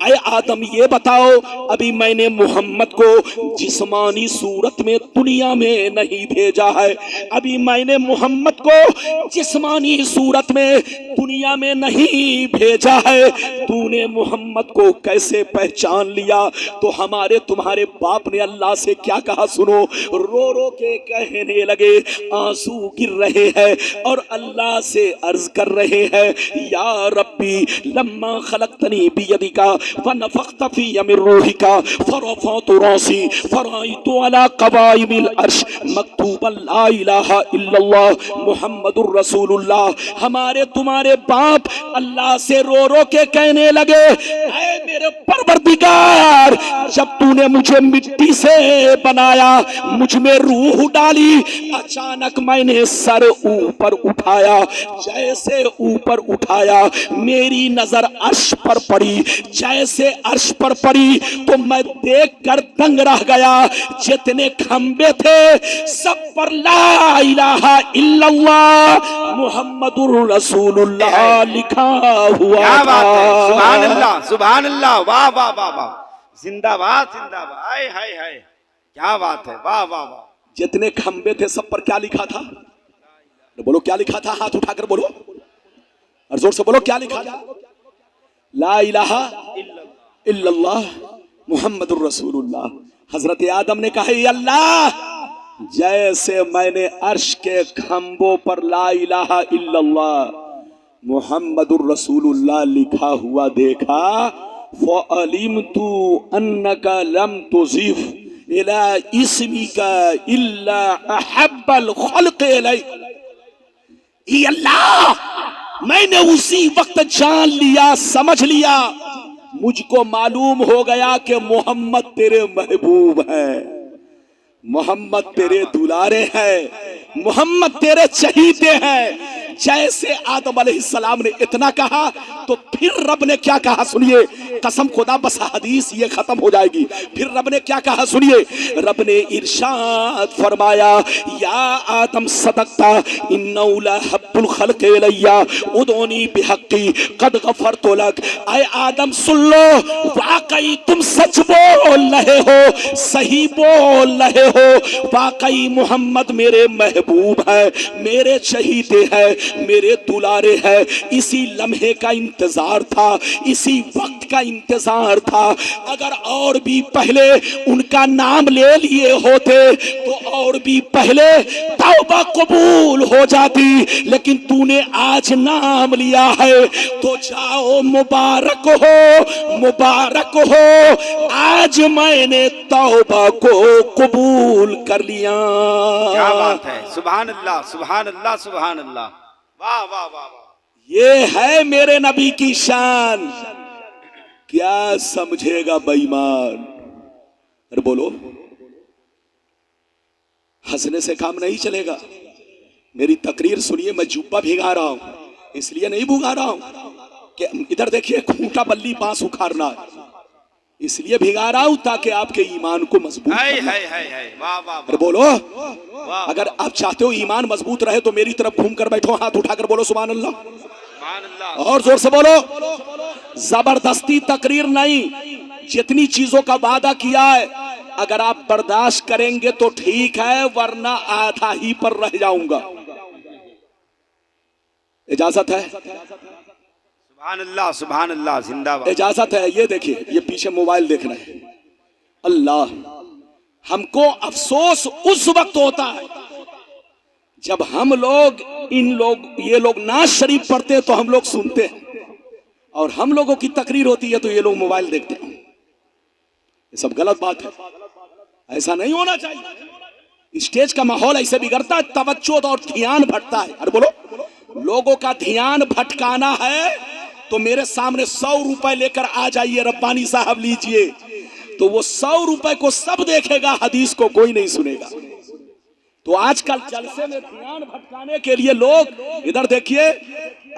ऐ आदम ये बताओ, अभी मैंने मोहम्मद को जिस्मानी सूरत में दुनिया में नहीं भेजा है, अभी मैंने मोहम्मद को जिस्मानी सूरत में दुनिया में नहीं भेजा है, तूने मोहम्मद को कैसे पहचान लिया? तो हमारे तुम्हारे बाप ने अल्लाह से क्या कहा सुनो, रो रो के कहने लगे, आंसू गिर रहे हैं और अल्लाह से अर्ज कर रहे हैं, या रब्बी लम्मा खलक़तनी बियदिका व नफ़ख़्त फ़ी मिन रूहिका फ़रफ़अतु रासी फ़रअयतु अला क़वाइमिल अर्श मक्तूबन ला इलाहा इल्लल्लाह मुहम्मदुर रसूलुल्लाह। हमारे तुम्हारे बाप अल्लाह से रो रो के कहने लगे, ऐ मेरे परवरदिगार, जब तूने मुझे मिट्टी से बनाया, मुझ में रूह डाली, अचानक मैंने सर ऊपर उठाया, जैसे ऊपर उठाया मेरी नजर अर्श पर पड़ी, जैसे अर्श पर पड़ी तो मैं देखकर दंग रह गया, जितने खंबे थे सब पर ला इलाहा इल्लल्लाह मुहम्मदुर रसूलुल्लाह लिखा हुआ। क्या बात है, सुभान अल्लाह सुभान अल्लाह, वाह वाह वाह वाह, जिंदाबाद जिंदाबाद, हाय हाय हाय, क्या बात है, वाह वाह वाह। जितने खंबे थे सब पर क्या लिखा था? बोलो क्या लिखा था? हाथ उठाकर बोलो और जोर से बोलो, क्या लिखा था? ला इलाहा इल्लल्लाह मुहम्मदुर रसूलुल्लाह। हजरत आदम ने कहा, अल्लाह, जैसे मैंने अर्श के खंभों पर ला इलाहा इल्लल्लाह मुहम्मदुर रसूलुल्लाह लिखा हुआ देखा, फ़अलिमतु अन्नका लम तुज़िफ इला इस्मिका इल्ला अहब्बल खल्क़ इलैक। अल्लाह, मैंने उसी वक्त जान लिया, समझ लिया, मुझको मालूम हो गया कि मोहम्मद तेरे महबूब है, मोहम्मद तेरे दुलारे हैं, मोहम्मद तेरे चहीते हैं। जैसे आदम अलैहिस्सलाम ने इतना कहा तो फिर रब ने क्या कहा सुनिए, कसम खुदा बस हदीस ये खत्म हो जाएगी। फिर रब ने क्या कहा सुनिए, रब ने इरशाद फरमाया, या आदम सदक्ता इन्नहु लहब्बुल खल्क़ इलैया उदूनी बिहक़्क़ी क़द गफ़रतु लक। ऐ आदम सुन लो, वाकई तुम सच बोल रहे हो, सही बोल रहे हो, वाकई मोहम्मद मेरे महबूब है, मेरे चहीते हैं, मेरे दुलारे हैं। इसी लम्हे का इंतजार था, इसी वक्त का इंतजार था। अगर और भी पहले उनका नाम ले लिए होते तो और भी पहले तौबा कबूल हो जाती, लेकिन तूने आज नाम लिया है तो जाओ, मुबारक हो, मुबारक हो, आज मैंने तौबा को कबूल कर लिया। क्या बात है, सुभान अल्लाह सुभान अल्लाह सुभान अल्लाह, वाह वाह वाह वाह। ये है मेरे नबी की शान, क्या समझेगा बेईमान? अरे बोलो, हंसने से काम नहीं चलेगा। मेरी तकरीर सुनिए, मैं जुब्बा भिगा रहा हूं, इसलिए नहीं भुगा रहा हूं कि इधर देखिए खूंटा बल्ली बांस उखाड़ना है, इसलिए भिगा रहा हूं ताकि आपके ईमान को मजबूत वाह वाह। अरे बोलो, अगर आप चाहते हो ईमान मजबूत रहे तो मेरी तरफ घूम कर बैठो, हाथ उठाकर बोलो सुभान अल्लाह, सुभान अल्लाह, और जोर से बोलो। जबरदस्ती तकरीर नहीं, जितनी चीजों का वादा किया है अगर आप बर्दाश्त करेंगे तो ठीक है, वरना आधा ही पर रह जाऊंगा। इजाजत है? सुभान अल्लाह सुभान अल्लाह, जिंदाबाद। इजाजत है? ये देखिए, ये पीछे मोबाइल देख रहे हैं। अल्लाह, हमको अफसोस उस वक्त होता है जब हम लोग ये लोग नाज शरीफ पढ़ते हैं तो हम लोग सुनते हैं, और हम लोगों की तकरीर होती है तो ये लोग मोबाइल देखते हैं। ये सब गलत बात है, ऐसा नहीं होना चाहिए। स्टेज का माहौल ऐसे बिगड़ता है, तवज्जो और ध्यान भटकता है। अरे बोलो, लोगों का ध्यान भटकाना है तो मेरे सामने 100 रुपए लेकर आ जाइए, रब्बानी साहब लीजिए, तो वो 100 रुपए को सब देखेगा, हदीस को कोई नहीं सुनेगा। तो आजकल जलसे में ध्यान भटकाने के लिए लोग इधर देखिए,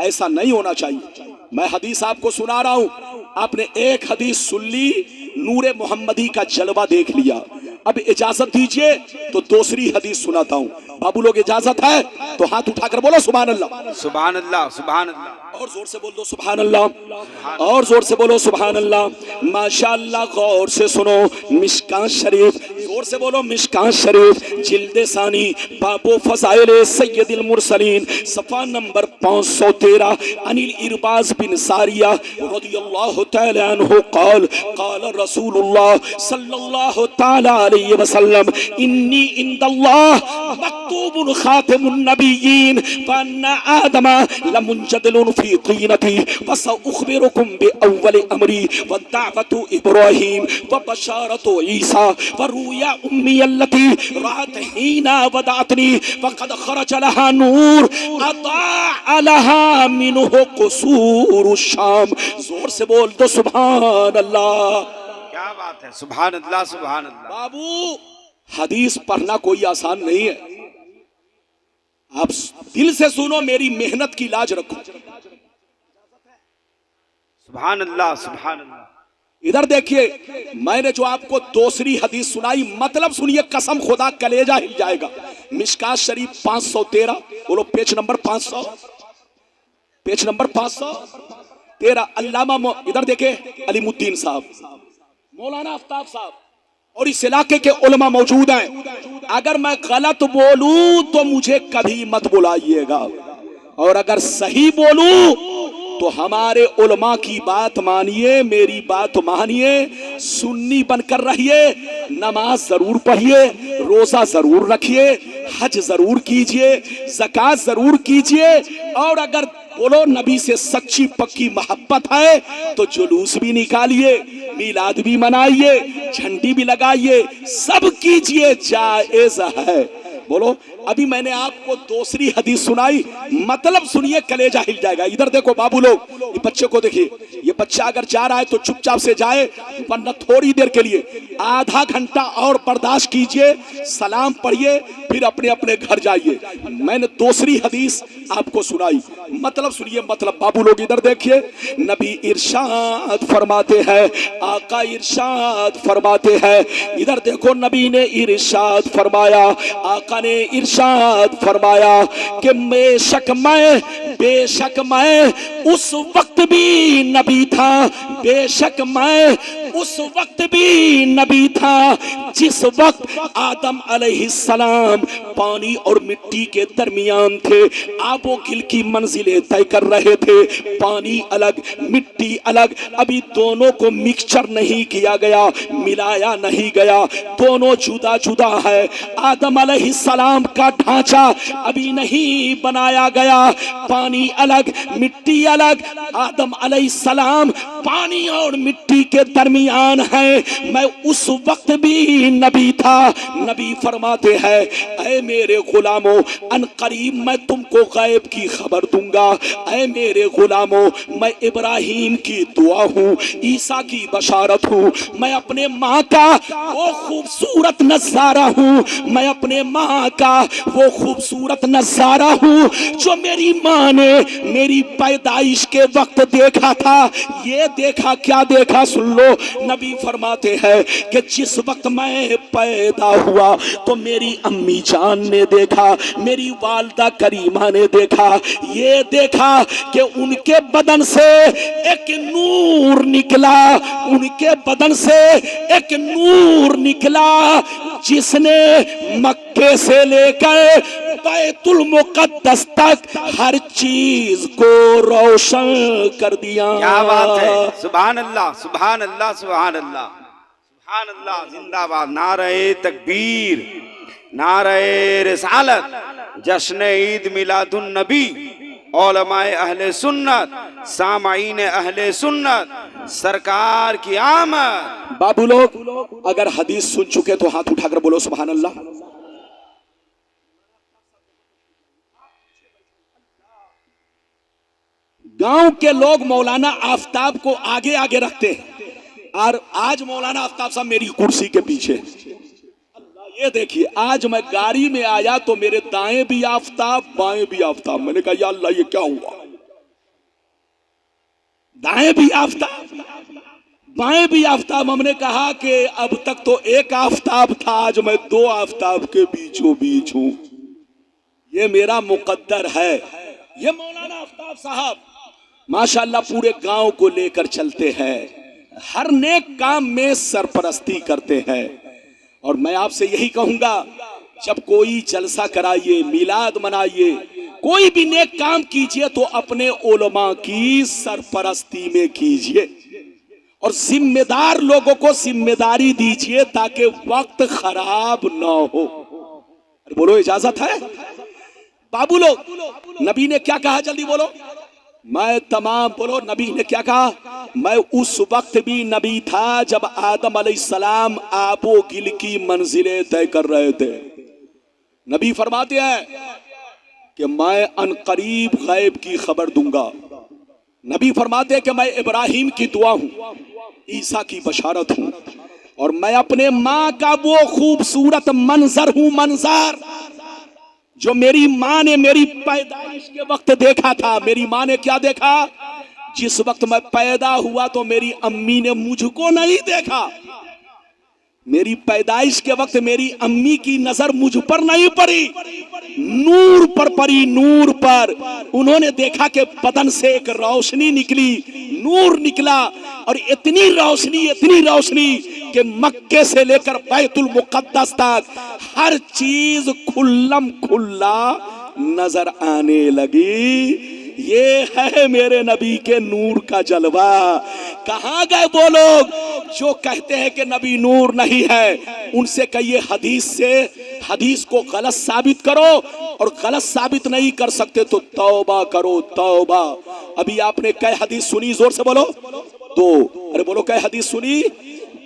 ऐसा नहीं होना चाहिए। मैं हदीस आपको सुना रहा हूं, आपने एक हदीस सुन ली, नूरे मोहम्मदी का जलवा देख लिया। अब इजाजत दीजिए तो दूसरी हदीस सुनाता हूं। बाबू लोग इजाजत है तो हाथ उठाकर बोलो सुभान अल्लाह। सुभान अल्लाह, सुभान अल्लाह। और जोर से बोल दो सुभान अल्लाह, और जोर से बोलो सुभान अल्लाह। माशाअल्लाह, गौर से सुनो, मिशकात शरीफ, जोर से बोलो मिशकात शरीफ, जिल्दे सानी, बाबो फज़ाइल सय्यदुल मुरसलीन, सफ़ा नंबर 513, अनिल इरबाज बिन सारिया रज़ियल्लाहु तआला अन्हु क़ाल क़ाल रसूलुल्लाह सल्लल्लाहु तआला अलैहि वसल्लम इन्नी इंदल्लाह मक्तूबुन खातिमुन नबिय्यीन व अन्ना आदम लमुंजदलुन फी तीनती व सउख़बिरुकुम बिअव्वल अमरी व दावतु इब्राहीम व बशारतु ईसा व रुया उम्मी अल्लती रात हीना वदातनी व क़द खरज लहा नूर अता लहा मिनहु क़ुसूरुश शाम। जोर से बोल दो सुभान अल्लाह। क्या बात है, सुभान अल्लाह, सुभान अल्लाह। बाबू, हदीस पढ़ना कोई आसान नहीं है। आप दिल से सुनो, मेरी मेहनत की लाज रखो। सुभान अल्लाह, सुभान अल्लाह। इधर देखिए, मैंने जो आपको दूसरी हदीस सुनाई, मतलब सुनिए, कसम खुदा कलेजा हिल जाएगा। मिशकात शरीफ 513, बोलो पेज नंबर 500, पेज नंबर 513। अल्लामा, इधर देखे, अलीमुद्दीन साहब, मौलाना आफ्ताब साहब और इस इलाके के उलमा मौजूद हैं। अगर मैं गलत बोलूं तो मुझे कभी मत बुलाइएगा, और अगर सही बोलूं तो हमारे उलमा की बात मानिए, मेरी बात मानिए, सुन्नी बनकर रहिए, नमाज जरूर पढ़िए, रोजा जरूर रखिए, हज जरूर कीजिए, ज़कात जरूर कीजिए, और अगर बोलो नबी से सच्ची पक्की मोहब्बत है तो जुलूस भी निकालिए, मिलाद भी मनाइए, झंडी भी लगाइए, सब कीजिए, जायज है। बोलो, अभी मैंने आपको दूसरी हदीस सुनाई, मतलब सुनिए, कलेजा हिल जाएगा। इधर देखो बाबू लोग, ये बच्चे को देखिए, ये बच्चा अगर जा रहा है तो चुपचाप से जाए, वरना थोड़ी देर के लिए आधा घंटा और बर्दाश्त कीजिए, सलाम पढ़िए, फिर अपने अपने घर जाइए। मैंने दूसरी हदीस आपको सुनाई, मतलब सुनिए, मतलब बाबू लोग इधर देखिए, नबी इरशाद फरमाते हैं, आका इरशाद फरमाते हैं, इधर देखो, नबी ने इरशाद फरमाया, आका ने इरशाद फरमाया कि बेशक मैं उस वक्त भी नबी था, बेशक मैं उस वक्त भी नबी था जिस वक्त आदम अलैहिस्सलाम पानी और मिट्टी के दरमियान थे, आबो गिल की मंजिलें तय कर रहे थे, पानी अलग मिट्टी अलग, अभी दोनों को मिक्सचर नहीं किया गया, मिलाया नहीं गया, दोनों जुदा जुदा है। आदम अलैहिस्सलाम का ढांचा अभी नहीं बनाया गया, पानी अलग मिट्टी अलग, आदम अलैहिस्सलाम पानी और मिट्टी के दरमियान है। मैं उस वक्त भी नबी था। नबी फरमाते हैं, ऐ मेरे गुलामों, अनकरीब मैं तुमको गैब की खबर दूंगा। ऐ मेरे गुलामों, मैं इब्राहिम की दुआ हूँ, ईसा की बशारत हूँ, मैं अपने माँ का वो खूबसूरत नजारा हूँ, मैं अपने माँ का वो खूबसूरत नजारा हूँ जो मेरी माँ ने मेरी पैदाइश के वक्त देखा था। ये देखा, क्या देखा सुन लो। नबी फरमाते हैं कि जिस वक्त मैं पैदा हुआ तो मेरी अम्मी जान ने देखा, मेरी वालदा करीमा ने देखा, ये देखा कि उनके बदन से एक नूर निकला, उनके बदन से एक नूर निकला जिसने मक्के से लेकर बैतुल मुकद्दस तक हर चीज को रोशन कर दिया। क्या बात है, सुभान अल्लाह, सुभान अल्लाह, सुभान अल्लाह, सुभान अल्लाह, जिंदाबाद। नारे तकबीर, नारे रिसालत, जश्न ईद मिलादुन नबी, उलमाए अहले सुन्नत, सामाईन अहले सुन्नत, सरकार की आमद। बाबू लोग अगर हदीस सुन चुके तो हाथ उठाकर बोलो सुभान अल्लाह। गांव के लोग मौलाना आफ्ताब को आगे आगे रखते हैं, और आज मौलाना आफ्ताब साहब मेरी कुर्सी के पीछे। ये देखिए, आज मैं गाड़ी में आया तो मेरे दाएं भी आफताब बाएं भी आफताब। मैंने कहा या अल्लाह ये क्या हुआ, दाएं भी आफताब बाएं भी आफताब। हमने कहा कि अब तक तो एक आफताब था, आज मैं दो आफताब के बीचों बीच हूं। ये मेरा मुकद्दर है। ये मौलाना आफ्ताब साहब माशाअल्लाह पूरे गांव को लेकर चलते हैं, हर नेक काम में सरपरस्ती करते हैं। और मैं आपसे यही कहूंगा, जब कोई जलसा कराइए, मिलाद मनाइए, कोई भी नेक काम कीजिए तो अपने उलमा की सरपरस्ती में कीजिए और जिम्मेदार लोगों को जिम्मेदारी दीजिए ताकि वक्त खराब ना हो। अरे बोलो, इजाजत है बाबू लोग? नबी ने क्या कहा, जल्दी बोलो। मैं तमाम बोलो, नबी ने क्या कहा? मैं उस वक्त भी नबी था जब आदम अलैहिस्सलाम आबो गिल की मंजिलें तय कर रहे थे। नबी फरमाते हैं कि मैं अनकरीब गैब की खबर दूंगा। नबी फरमाते हैं कि मैं इब्राहिम की दुआ हूं, ईसा की बशारत हूं, और मैं अपने माँ का वो खूबसूरत मंजर हूं, मंजर जो मेरी माँ ने मेरी पैदाइश के वक्त देखा था। मेरी माँ ने क्या देखा? जिस वक्त मैं पैदा हुआ तो मेरी अम्मी ने मुझको नहीं देखा। मेरी पैदाइश के वक्त मेरी अम्मी की नजर मुझ पर नहीं पड़ी, नूर पर पड़ी, नूर पर। उन्होंने देखा कि बदन से एक रोशनी निकली, नूर निकला, और इतनी रोशनी कि मक्के से लेकर बैतुल मुकद्दस तक हर चीज खुल्लम खुल्ला नजर आने लगी। ये है मेरे नबी के नूर का जलवा। कहां गए वो लोग जो कहते हैं कि नबी नूर नहीं है? उनसे कहिए हदीस को गलत साबित करो, और गलत साबित नहीं कर सकते तो तौबा करो, तौबा। अभी आपने कई हदीस सुनी, जोर से बोलो। दो। अरे बोलो, कई हदीस सुनी?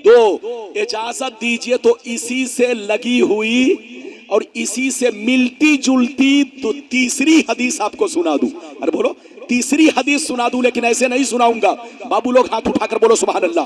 दो। इजाजत दीजिए तो इसी से लगी हुई और इसी से मिलती जुलती तो तीसरी हदीस आपको सुना दूं। अरे बोलो, तीसरी हदीस सुना दूं, लेकिन ऐसे नहीं सुनाऊंगा। बाबू लोग हाथ उठाकर बोलो सुभान अल्लाह,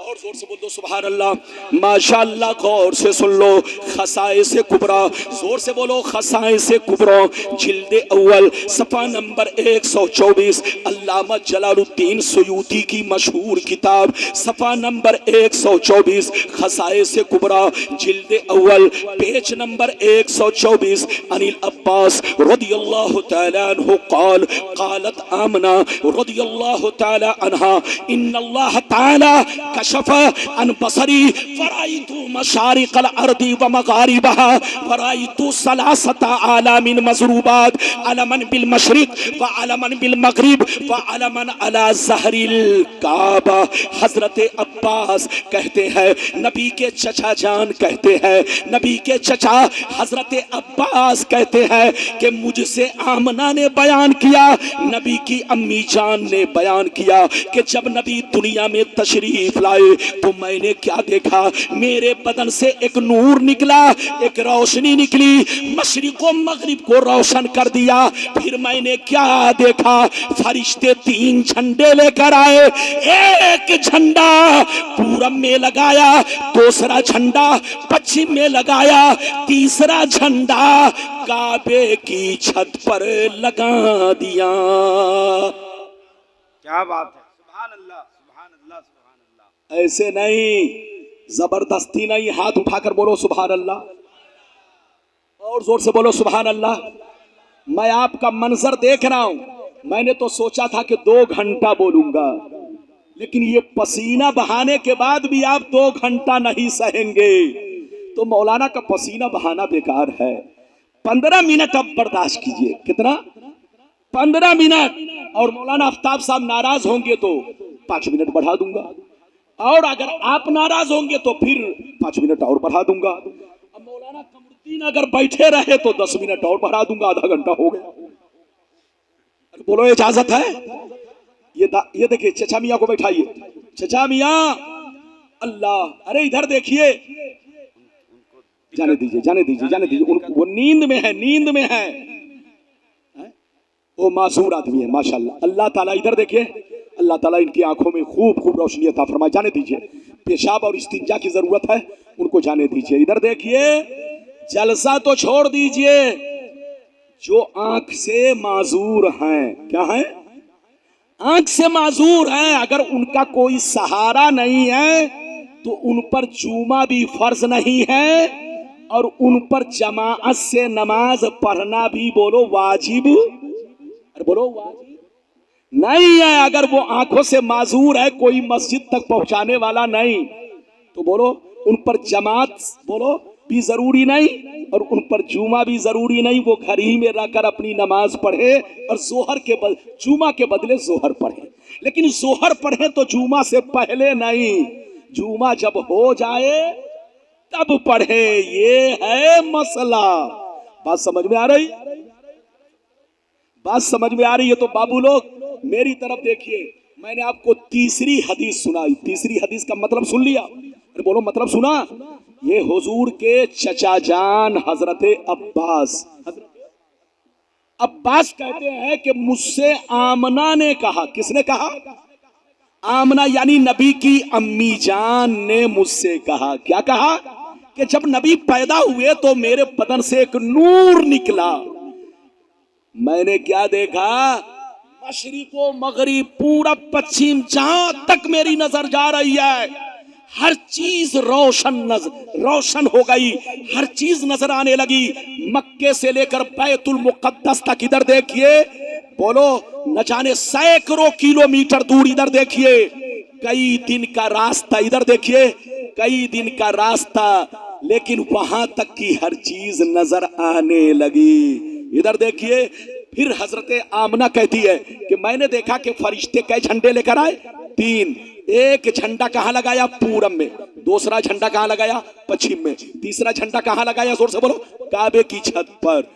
और जोर से बोल दो सुभान अल्लाह, माशाअल्लाह। गौर से सुन लो, खसाए से कुबरा, जोर से बोलो खसाए से कुबरा, जिल्दे अव्वल सफा नंबर 124, अल्लामा जलालुद्दीन सुयूती की मशहूर किताब, सफा नंबर 124, खसाए से कुबरा, जिल्दे अव्वल, पेज नंबर 124। अनिल अब्बास रदियल्लाहु तआला अन्हु क़ाल क़ालत आमना रदियल्लाहु तआला अन्हा इन्नल्लाह तआला अन बसरी फराइतु मशारिकल अर्दी व मगारिबहा फराइतु सलासता आलामिन मज़रूबात अलमन बिल मशरिक व अलमन बिल मगरिब व अलमन अला ज़हरिल काबा। हजरत अब्बास कहते हैं, नबी के चचा जान कहते हैं, नबी के चचा हजरत अब्बास कहते हैं कि मुझसे आमना ने बयान किया, नबी की अम्मी जान ने बयान किया कि जब नबी दुनिया में तशरीफ लाए तो मैंने क्या देखा? मेरे बदन से एक नूर निकला, एक रोशनी निकली, मशरिक व मगरिब को रोशन कर दिया। फिर मैंने क्या देखा? फरिश्ते 3 झंडे लेकर आए, एक झंडा पूरब में लगाया, दूसरा झंडा पश्चिम में लगाया, तीसरा झंडा काबे की छत पर लगा दिया। क्या बात है, सुभान अल्लाह, सुभान अल्लाह, सुभान अल्लाह। ऐसे नहीं, जबरदस्ती नहीं, हाथ उठाकर बोलो सुभान अल्लाह, और जोर से बोलो सुभान अल्लाह। मैं आपका मंजर देख रहा हूं, मैंने तो सोचा था कि 2 घंटा बोलूंगा, लेकिन ये पसीना बहाने के बाद भी आप 2 घंटा नहीं सहेंगे, तो मौलाना का पसीना बहाना बेकार है। 15 मिनट अब बर्दाश्त कीजिए। कितना? 15 मिनट। और मौलाना आफ्ताब साहब नाराज होंगे तो 5 मिनट बढ़ा दूंगा, और अगर आप नाराज होंगे तो फिर 5 मिनट और बढ़ा दूंगा। अब मौलाना कमरुद्दीन अगर बैठे रहे तो 10 मिनट और बढ़ा दूंगा, आधा घंटा हो गया। अरे बोलो, इजाजत है? ये देखिए, चचा मियाँ को बैठाइए। चचा मियाँ, अल्लाह, अरे इधर देखिए, जाने दीजिए, जाने दीजिए, जाने दीजिए, वो नींद में है, नींद में है। वो मासूर आदमी है माशाल्लाह। अल्लाह ताला, इधर देखिए, अल्लाह ताला इनकी आंखों में खूब खूब रोशनी अता फरमाए। जाने दीजिए, पेशाब और इस्तिंजा की जरूरत है, उनको जाने दीजिए। इधर देखिए, जलसा तो छोड़ दीजिए, जो आंख से माजूर हैं, क्या है, आंख से माजूर हैं, अगर उनका कोई सहारा नहीं है तो उन पर चूमा भी फर्ज नहीं है और उन पर जमाअत से नमाज पढ़ना भी बोलो वाजिब, अरे बोलो वाजिब नहीं है। अगर वो आंखों से माजूर है, कोई मस्जिद तक पहुंचाने वाला नहीं, तो बोलो उन पर जमात बोलो भी जरूरी नहीं और उन पर जुमा भी जरूरी नहीं। वो घर ही में रहकर अपनी नमाज पढ़े और जोहर के जुमा के बदले जोहर पढ़े, लेकिन जोहर पढ़े तो जुमा से पहले नहीं, जुमा जब हो जाए तब पढ़े। ये है मसला। बात समझ में आ रही, बात समझ में आ रही है? तो बाबू लोग मेरी तरफ देखिए, मैंने आपको तीसरी हदीस सुनाई। तीसरी हदीस का मतलब सुन लिया? अरे बोलो मतलब सुना? ये हुजूर के चचा जान हजरत अब्बास, अब्बास कहते हैं कि मुझसे आमना ने कहा। किसने कहा? आमना यानी नबी की अम्मी जान ने मुझसे कहा। क्या कहा? कि जब नबी पैदा हुए तो मेरे बदन से एक नूर निकला। मैंने क्या देखा? मशरिको मगरिब पूरब पश्चिम जहां तक मेरी नजर जा रही है हर चीज रोशन हो गई, हर चीज नजर आने लगी। मक्के से लेकर बैतुल मुकद्दस तक इधर देखिए, बोलो न जाने सैकड़ों किलोमीटर दूर इधर देखिए, कई दिन का रास्ता इधर देखिए, कई दिन का रास्ता, लेकिन वहां तक की हर चीज नजर आने लगी। इधर देखिए, फिर हजरत आमना कहती है कि मैंने देखा कि फरिश्ते कई झंडे लेकर आए? 3। एक झंडा कहां लगाया? पूरब में। दूसरा झंडा कहां लगाया? पश्चिम में। तीसरा झंडा कहां लगाया? जोर से बोलो। काबे की छत पर।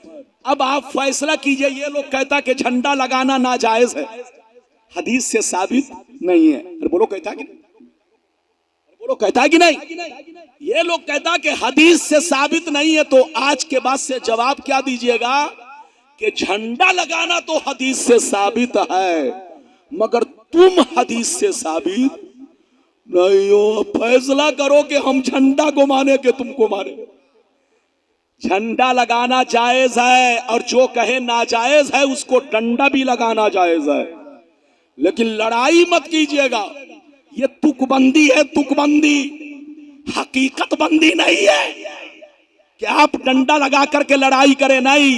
अब आप फैसला कीजिए, ये लोग कहता कि झंडा लगाना नाजायज है, हदीस से साबित नहीं है। अरे बोलो कहता कि नहीं? बोलो कहता कि नहीं? ये लोग कहता कि हदीस से साबित नहीं है। तो आज के बाद से जवाब क्या दीजिएगा कि झंडा लगाना तो हदीस से साबित है, मगर तुम हदीस से साबित नहीं हो। फैसला करो कि हम झंडा को माने कि तुमको माने। झंडा लगाना जायज है और जो कहे नाजायज है उसको डंडा भी लगाना जायज है, लेकिन लड़ाई मत कीजिएगा। ये तुकबंदी है, तुकबंदी, हकीकत बंदी नहीं है कि आप डंडा लगा करके लड़ाई करें। नहीं,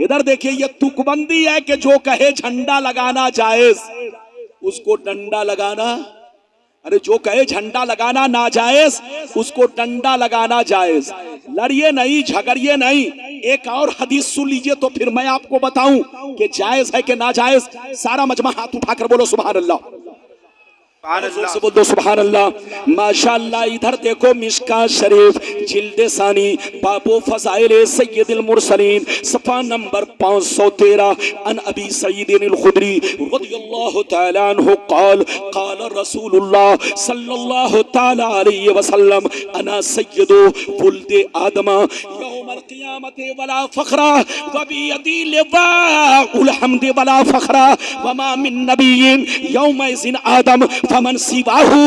इधर देखिए, ये तुकबंदी है कि जो कहे झंडा लगाना जायज उसको डंडा लगाना, अरे जो कहे झंडा लगाना नाजायज उसको डंडा लगाना जायज। लड़िए नहीं, झगड़िए नहीं। एक और हदीस सुन लीजिए तो फिर मैं आपको बताऊं कि जायज है कि नाजायज। सारा मजमा हाथ उठाकर बोलो सुभान अल्लाह, से बोल दो सुभान अल्लाह। माशाअल्लाह। इधर देखो, मिशका शरीफ जिल्द सानी बाबो फज़ाइल सय्यदुल मुरसलीन सफ़ा नंबर 513 अन अबी सईद अल खुदरी रज़ियल्लाहु तआला अन्हु क़ाल क़ाल रसूलुल्लाह सल्लल्लाहु तआला अलैहि वसल्लम अना सय्यदु वुल्द आदम यौमल क़ियामति वला फ़ख्रा व बियदी लिवाउल हम्द वला फ़ख्रा व मा मिन नबिय्यिन यौमइज़िन आदम फमन सिवाहु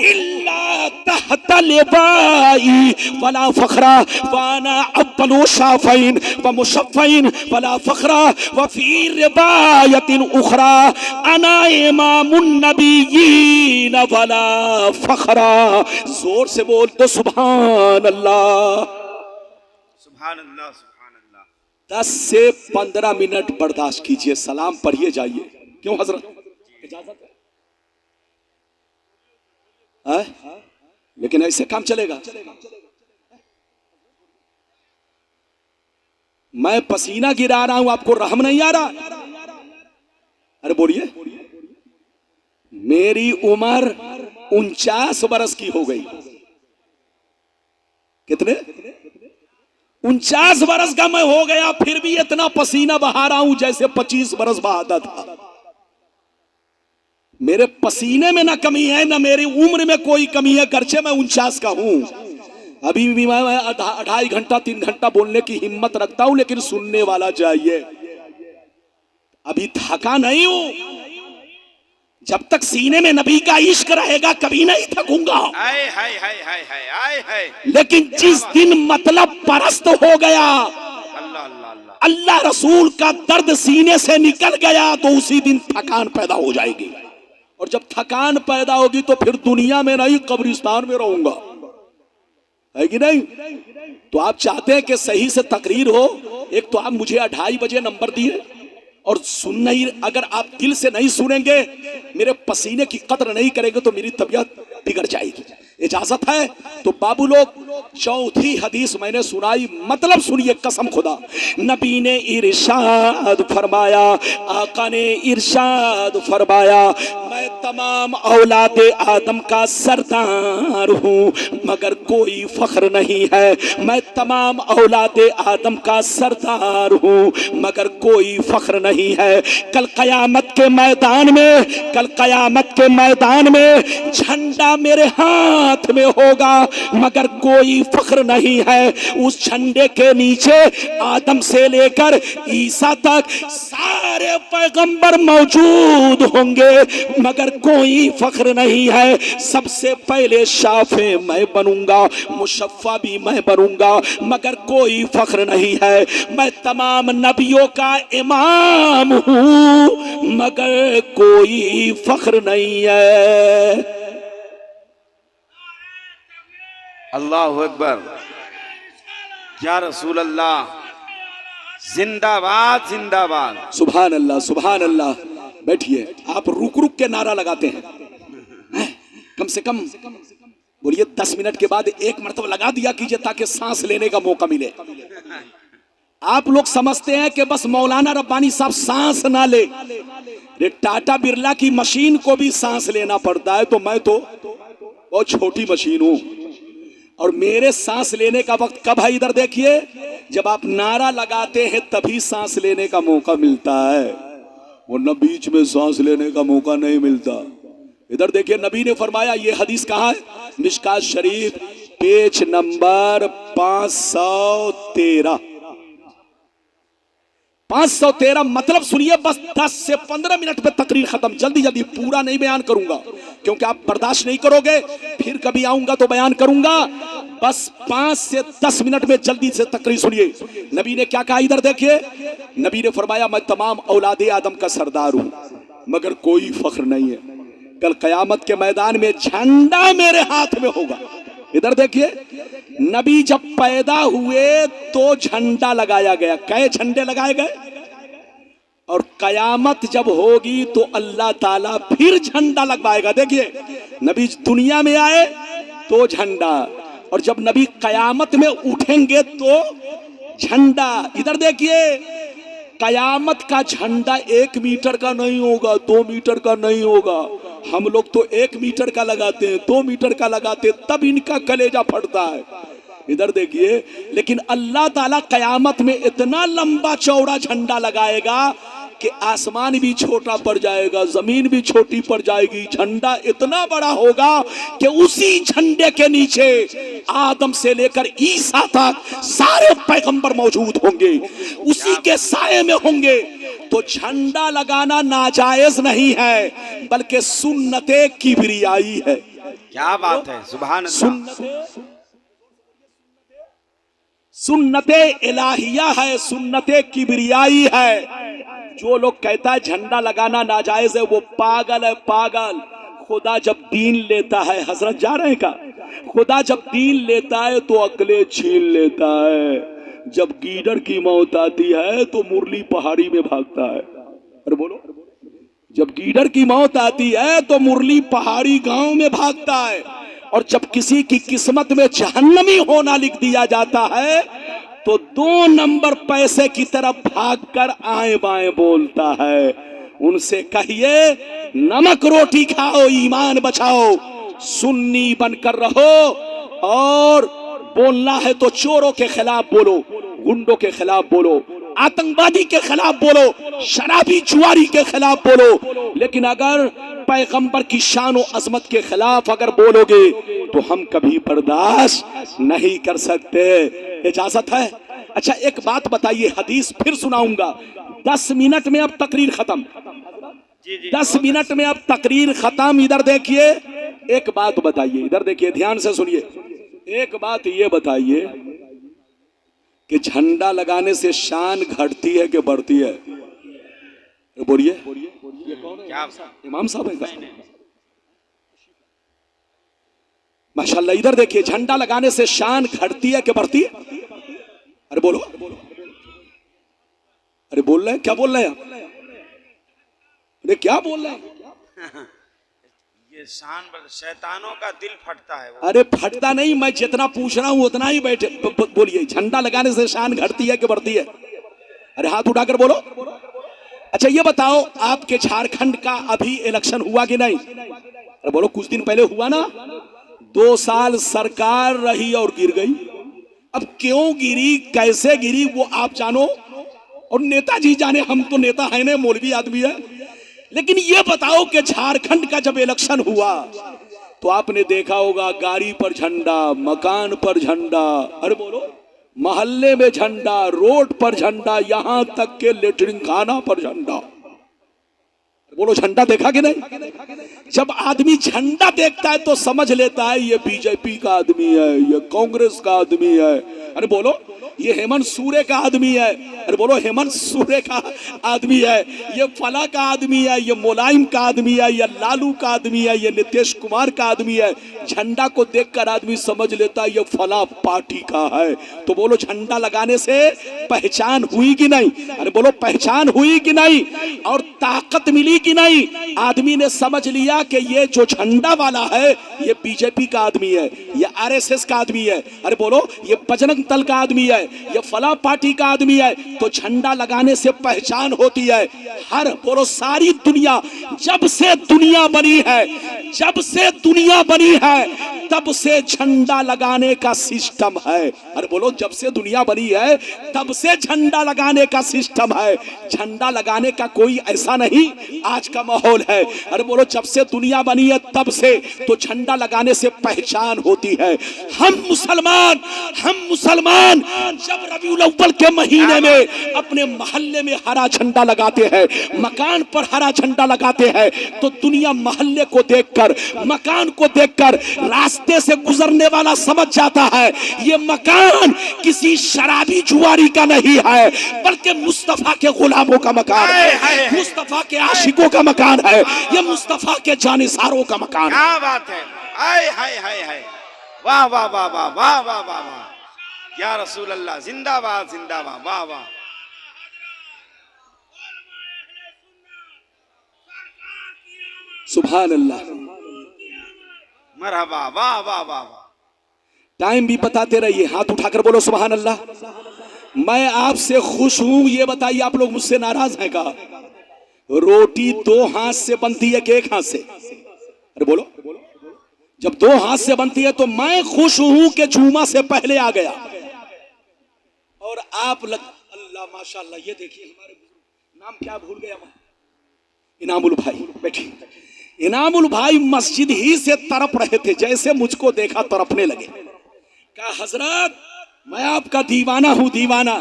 इल्ला तहता लिवाई वला फ़ख्रा वाना अव्वलु शाफ़ईन व मुशफ़्फ़ईन वला फ़ख्रा व फ़ी रिवायतिन उख़रा अना इमामुन नबिय्यीन वला फ़ख्रा। जोर से बोल तो सुभान अल्लाह, सुभान अल्लाह, सुभान अल्लाह। 10 से 15 मिनट बर्दाश्त कीजिए, सलाम पढ़िए जाइए। क्यों हजरत? इजाजत है? लेकिन ऐसे काम चलेगा? मैं पसीना गिरा रहा हूं, आपको रहम नहीं आ रहा? अरे बोलिए। मेरी उम्र 49 बरस की हो गई। कितने? 49 बरस का मैं हो गया, फिर भी इतना पसीना बहा रहा हूं जैसे 25 बरस बहाता था। मेरे पसीने में ना कमी है, ना मेरी उम्र में कोई कमी है, गर्चे मैं 49 का हूं। अभी भी मैं 2.5 घंटा 3 घंटा बोलने की हिम्मत रखता हूं, लेकिन सुनने वाला चाहिए। अभी थका नहीं हूं, जब तक सीने में नबी का इश्क रहेगा कभी नहीं थकूंगा। हाय हाय हाय हाय हाय हाय हाय। लेकिन जिस दिन मतलब परस्त हो गया, अल्लाह अल्लाह अल्लाह। अल्लाह रसूल का दर्द सीने से निकल गया, तो उसी दिन थकान पैदा हो जाएगी। और जब थकान पैदा होगी तो फिर दुनिया में नहीं कब्रिस्तान में रहूंगा, है कि नहीं? तो आप चाहते हैं कि सही से तकरीर हो, एक तो आप मुझे 2:30 बजे नंबर दिए और सुन नहीं, अगर आप दिल से नहीं सुनेंगे, मेरे पसीने की कदर नहीं करेंगे तो मेरी तबीयत बिगड़ जाएगी। इजाजत है तो बाबू लोग, चौथी हदीस मैंने सुनाई, मतलब सुनिए कसम खुदा। नबी ने इरशाद फरमाया, आका ने इरशाद फरमाया, मैं तमाम औलादे आदम का सरदार हूँ मगर कोई फख्र नहीं है। मैं तमाम औलादे आदम का सरदार हूँ मगर कोई फख्र नहीं है। कल कयामत के मैदान में, कल कयामत के मैदान में झंडा मेरे हाथ में होगा मगर कोई फख्र नहीं है। उस झंडे के नीचे आदम से लेकर ईसा तक सारे पैगंबर मौजूद होंगे मगर कोई फख्र नहीं है। सबसे पहले शाफे मैं बनूंगा, मुशफ़्फ़ा भी मैं बनूंगा मगर कोई फख्र नहीं है। मैं तमाम नबियों का इमाम हूं मगर कोई फख्र नहीं है। अल्लाहु अकबर, या रसूल अल्लाह, जिंदाबाद जिंदाबाद। सुभान अल्लाह सुभान अल्लाह। बैठिए, आप रुक रुक के नारा लगाते हैं, कम से कम बोलिए 10 मिनट के बाद एक मरतबा लगा दिया कीजिए ताकि सांस लेने का मौका मिले। आप लोग समझते हैं कि बस मौलाना रब्बानी साहब सांस ना ले, टाटा बिरला की मशीन को भी सांस लेना पड़ता है, तो मैं तो बहुत छोटी मशीन हूं और मेरे सांस लेने का वक्त कब है? इधर देखिए, जब आप नारा लगाते हैं तभी सांस लेने का मौका मिलता है, वरना बीच में सांस लेने का मौका नहीं मिलता। इधर देखिए, नबी ने फरमाया, ये हदीस कहाँ है? मिशकात शरीफ पेज नंबर 513। 513 मतलब सुनिए, बस 10 से 15 मिनट में तकरीर खत्म। जल्दी जल्दी, पूरा नहीं बयान करूंगा क्योंकि आप बर्दाश्त नहीं करोगे, फिर कभी आऊंगा तो बयान करूंगा। बस 5 से 10 मिनट में जल्दी से तकरीर सुनिए। नबी ने क्या कहा? इधर देखिए, नबी ने फरमाया, मैं तमाम औलादे आदम का सरदार हूं मगर कोई फख्र नहीं है। कल कयामत के मैदान में झंडा मेरे हाथ में होगा। इधर देखिए, नबी जब पैदा हुए तो झंडा लगाया गया। कई झंडे लगाए गए, और कयामत जब होगी तो अल्लाह ताला फिर झंडा लगवाएगा। देखिए, नबी दुनिया में आए तो झंडा, और जब नबी कयामत में उठेंगे तो झंडा। इधर देखिए, कयामत का झंडा 1 मीटर का नहीं होगा, 2 मीटर का नहीं होगा। हम लोग तो 1 मीटर का लगाते हैं, 2 मीटर का लगाते हैं, तब इनका कलेजा फटता है। इधर देखिए, लेकिन अल्लाह ताला कयामत में इतना लंबा चौड़ा झंडा लगाएगा कि आसमान भी छोटा पड़ जाएगा, जमीन भी छोटी पड़ जाएगी। झंडा इतना बड़ा होगा कि उसी झंडे के नीचे आदम से लेकर ईसा तक सारे पैगंबर मौजूद होंगे, उसी के साये में होंगे। तो झंडा लगाना नाजायज नहीं है, बल्कि सुन्नते किबरियाई है। क्या बात है, सुभान अल्लाह। सुन्नते इलाहिया है, सुन्नते किबरियाई है। जो लोग कहता है झंडा लगाना नाजायज है, वो पागल है, पागल। खुदा जब दीन लेता है, हजरत जा रहे हैं का, खुदा जब दीन लेता है तो अकले छीन लेता है। जब गीदड़ की मौत आती है तो मुरली पहाड़ी में भागता है। अरे बोलो, जब गीदड़ की मौत आती है तो मुरली पहाड़ी गांव में भागता है। और जब किसी की किस्मत में जहन्नमी होना लिख दिया जाता है तो 2 नंबर पैसे की तरफ भागकर आए बाएं बोलता है। उनसे कहिए, नमक रोटी खाओ, ईमान बचाओ, सुन्नी बनकर रहो, और बोलना है तो चोरों के खिलाफ बोलो, गुंडों के खिलाफ बोलो, आतंकवादी के खिलाफ बोलो, शराबी जुआरी के खिलाफ बोलो। लेकिन अगर पैगंबर की शान और अजमत के खिलाफ अगर बोलोगे तो हम कभी बर्दाश्त नहीं कर सकते। इजाजत है? अच्छा, एक बात बताइए, हदीस फिर सुनाऊंगा, 10 मिनट में अब तकरीर खत्म। जी जी 10 मिनट में अब तकरीर खत्म। इधर देखिए, एक बात बताइए, इधर देखिए, ध्यान से सुनिए। एक बात ये बताइए कि झंडा लगाने से शान घटती है कि बढ़ती है? बोलिए। ये कौन है? क्या इमाम साहब है क्या? माशाल्लाह। इधर देखिए, झंडा लगाने से शान घटती है कि बढ़ती है? अरे बोलो, अरे बोल रहे हैं, क्या बोल रहे हैं आप? अरे क्या बोल रहे हैं? ये शान शैतानों का दिल फटता है वो। अरे फटता नहीं, मैं जितना पूछ रहा हूं उतना ही बैठे बोलिए। झंडा लगाने से शान घटती है कि बढ़ती है? अरे हाथ उठाकर बोलो। अच्छा ये बताओ, आपके झारखंड का अभी इलेक्शन हुआ कि नहीं? अरे बोलो, कुछ दिन पहले हुआ ना। 2 साल सरकार रही और गिर गई। अब क्यों गिरी, कैसे गिरी, वो आप जानो और नेताजी जाने। हम तो नेता है नहीं, मौलवी आदमी है। लेकिन ये बताओ कि झारखंड का जब इलेक्शन हुआ तो आपने देखा होगा, गाड़ी पर झंडा, मकान पर झंडा, अरे बोलो, मोहल्ले में झंडा, रोड पर झंडा, यहां तक के लेटरिन खाना पर झंडा। बोलो, झंडा देखा कि नहीं? जब आदमी झंडा देखता है तो समझ लेता है ये बीजेपी का आदमी है, ये कांग्रेस का आदमी है। अरे बोलो, ये हेमंत सूरे का आदमी है। अरे बोलो, हेमंत सूरे का आदमी है, ये फला का आदमी है, ये मुलायम का आदमी है, ये लालू का आदमी है, ये नीतीश कुमार का आदमी है। झंडा को देखकर आदमी समझ लेता है ये फला पार्टी का है। तो बोलो, झंडा लगाने से पहचान हुई कि नहीं? अरे बोलो, पहचान हुई कि नहीं? और ताकत मिली कि नहीं? आदमी ने समझ लिया कि ये जो झंडा वाला है ये बीजेपी का आदमी है, ये आरएसएस का आदमी है। अरे बोलो, ये बजरंग दल का आदमी है, ये फला पार्टी का आदमी है। तो झंडा लगाने से पहचान होती है। हर बोलो, सारी दुनिया, जब से दुनिया बनी है, जब से दुनिया बनी है तब से झंडा लगाने का सिस्टम है। अरे बोलो, जब से दुनिया बनी है तब से झंडा लगाने का सिस्टम है। झंडा लगाने का कोई ऐसा नहीं आज का माहौल है। अरे बोलो, जब से दुनिया बनी है तब से तो झंडा लगाने से पहचान होती है। हम मुसलमान जब रबीउल अव्वल के महीने में अपने मोहल्ले में हरा झंडा लगाते हैं, मकान पर हरा झंडा लगाते हैं, तो दुनिया मोहल्ले को देखकर, मकान को देखकर, रास्ते से गुजरने वाला समझ जाता है ये मकान किसी शराबी जुआरी का नहीं है, बल्कि मुस्तफा के गुलामों का मकान है, मुस्तफा के आशिकों का मकान है, ये मुस्तफा के जानिसारों का मकान है। क्या बात है! हाय हाय हाय हाय, वाह वाह वाह वाह वाह वाह वाह वाह, या रसूल अल्लाह, जिंदाबाद जिंदाबाद, वाह वाह। सुभान अल्लाह, मरहबा, वाह वाह वाह वाह। टाइम भी बताते रहिए, हाथ उठाकर बोलो सुभान अल्लाह। मैं आपसे खुश हूं, ये बताइए आप लोग मुझसे नाराज हैं का? रोटी 2 हाथ से बनती है कि 1 हाथ से? अरे बोलो, जब 2 हाथ से बनती है तो मैं खुश हूं कि जुमा से पहले आ गया। और आप अल्लाह माशाल्लाह, ये देखिए हमारे नाम क्या भूल गया मैं, इनामुल भाई बैठिए। इनामुल भाई मस्जिद ही से तरफ रहे थे, जैसे मुझको देखा तरफने लगे। कहा, हजरत मैं आपका दीवाना हूं, दीवाना।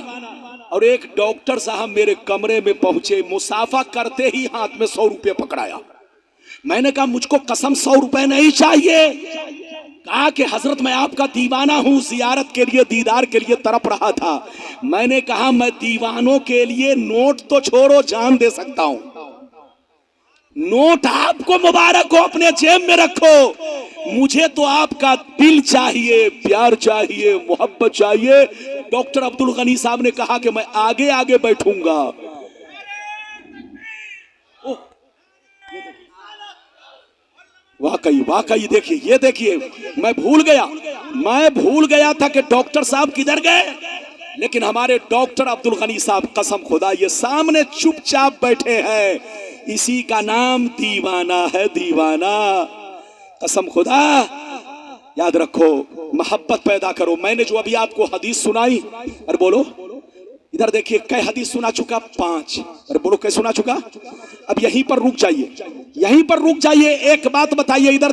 और एक डॉक्टर साहब मेरे कमरे में पहुंचे, मुसाफा करते ही हाथ में 100 रुपये पकड़ाया। मैंने कहा, मुझको कसम 100 रुपए नहीं चाहिए। कहा कि हजरत मैं आपका दीवाना हूं, जियारत के लिए, दीदार के लिए तरफ रहा था। मैंने कहा, मैं दीवानों के लिए नोट तो छोड़ो, जान दे सकता हूं। नोट आपको मुबारक हो, अपने जेब में रखो, मुझे तो आपका दिल चाहिए, प्यार चाहिए, मोहब्बत चाहिए। डॉक्टर अब्दुल गनी साहब ने कहा कि मैं आगे आगे बैठूंगा। वाकई वाकई, देखिए, ये देखिए, मैं भूल गया था कि डॉक्टर साहब किधर गए। लेकिन हमारे डॉक्टर अब्दुल गनी साहब, कसम खुदा, ये सामने चुपचाप बैठे हैं। इसी का नाम दीवाना है, दीवाना। कसम खुदा, याद रखो, मोहब्बत पैदा करो। मैंने जो अभी आपको हदीस सुनाई, अरे बोलो, इधर देखिए, कै हदीस सुना चुका? 5। अरे बोलो, कै सुना चुका? अब यहीं पर रुक जाइए, यहीं पर रुक जाइए। एक बात बताइए, इधर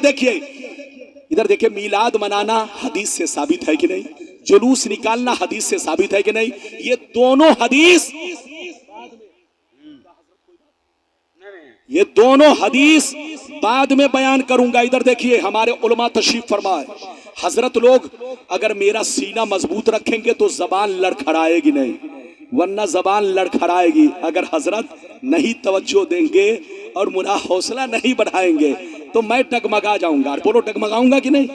देखिए, मीलाद मनाना हदीस से साबित है कि नहीं? जुलूस निकालना हदीस से साबित है कि नहीं? ये दोनों हदीस ये दोनों हदीस बाद में बयान करूंगा। इधर देखिए, हमारे उलमा तशरीफ फरमाए, हजरत लोग अगर मेरा सीना मजबूत रखेंगे तो जबान लड़खड़ाएगी नहीं, वरना जबान लड़खड़ाएगी। अगर हजरत नहीं तवज्जो देंगे और मेरा हौसला नहीं बढ़ाएंगे तो मैं डगमगा जाऊंगा। बोलो, डगमगाऊंगा कि नहीं?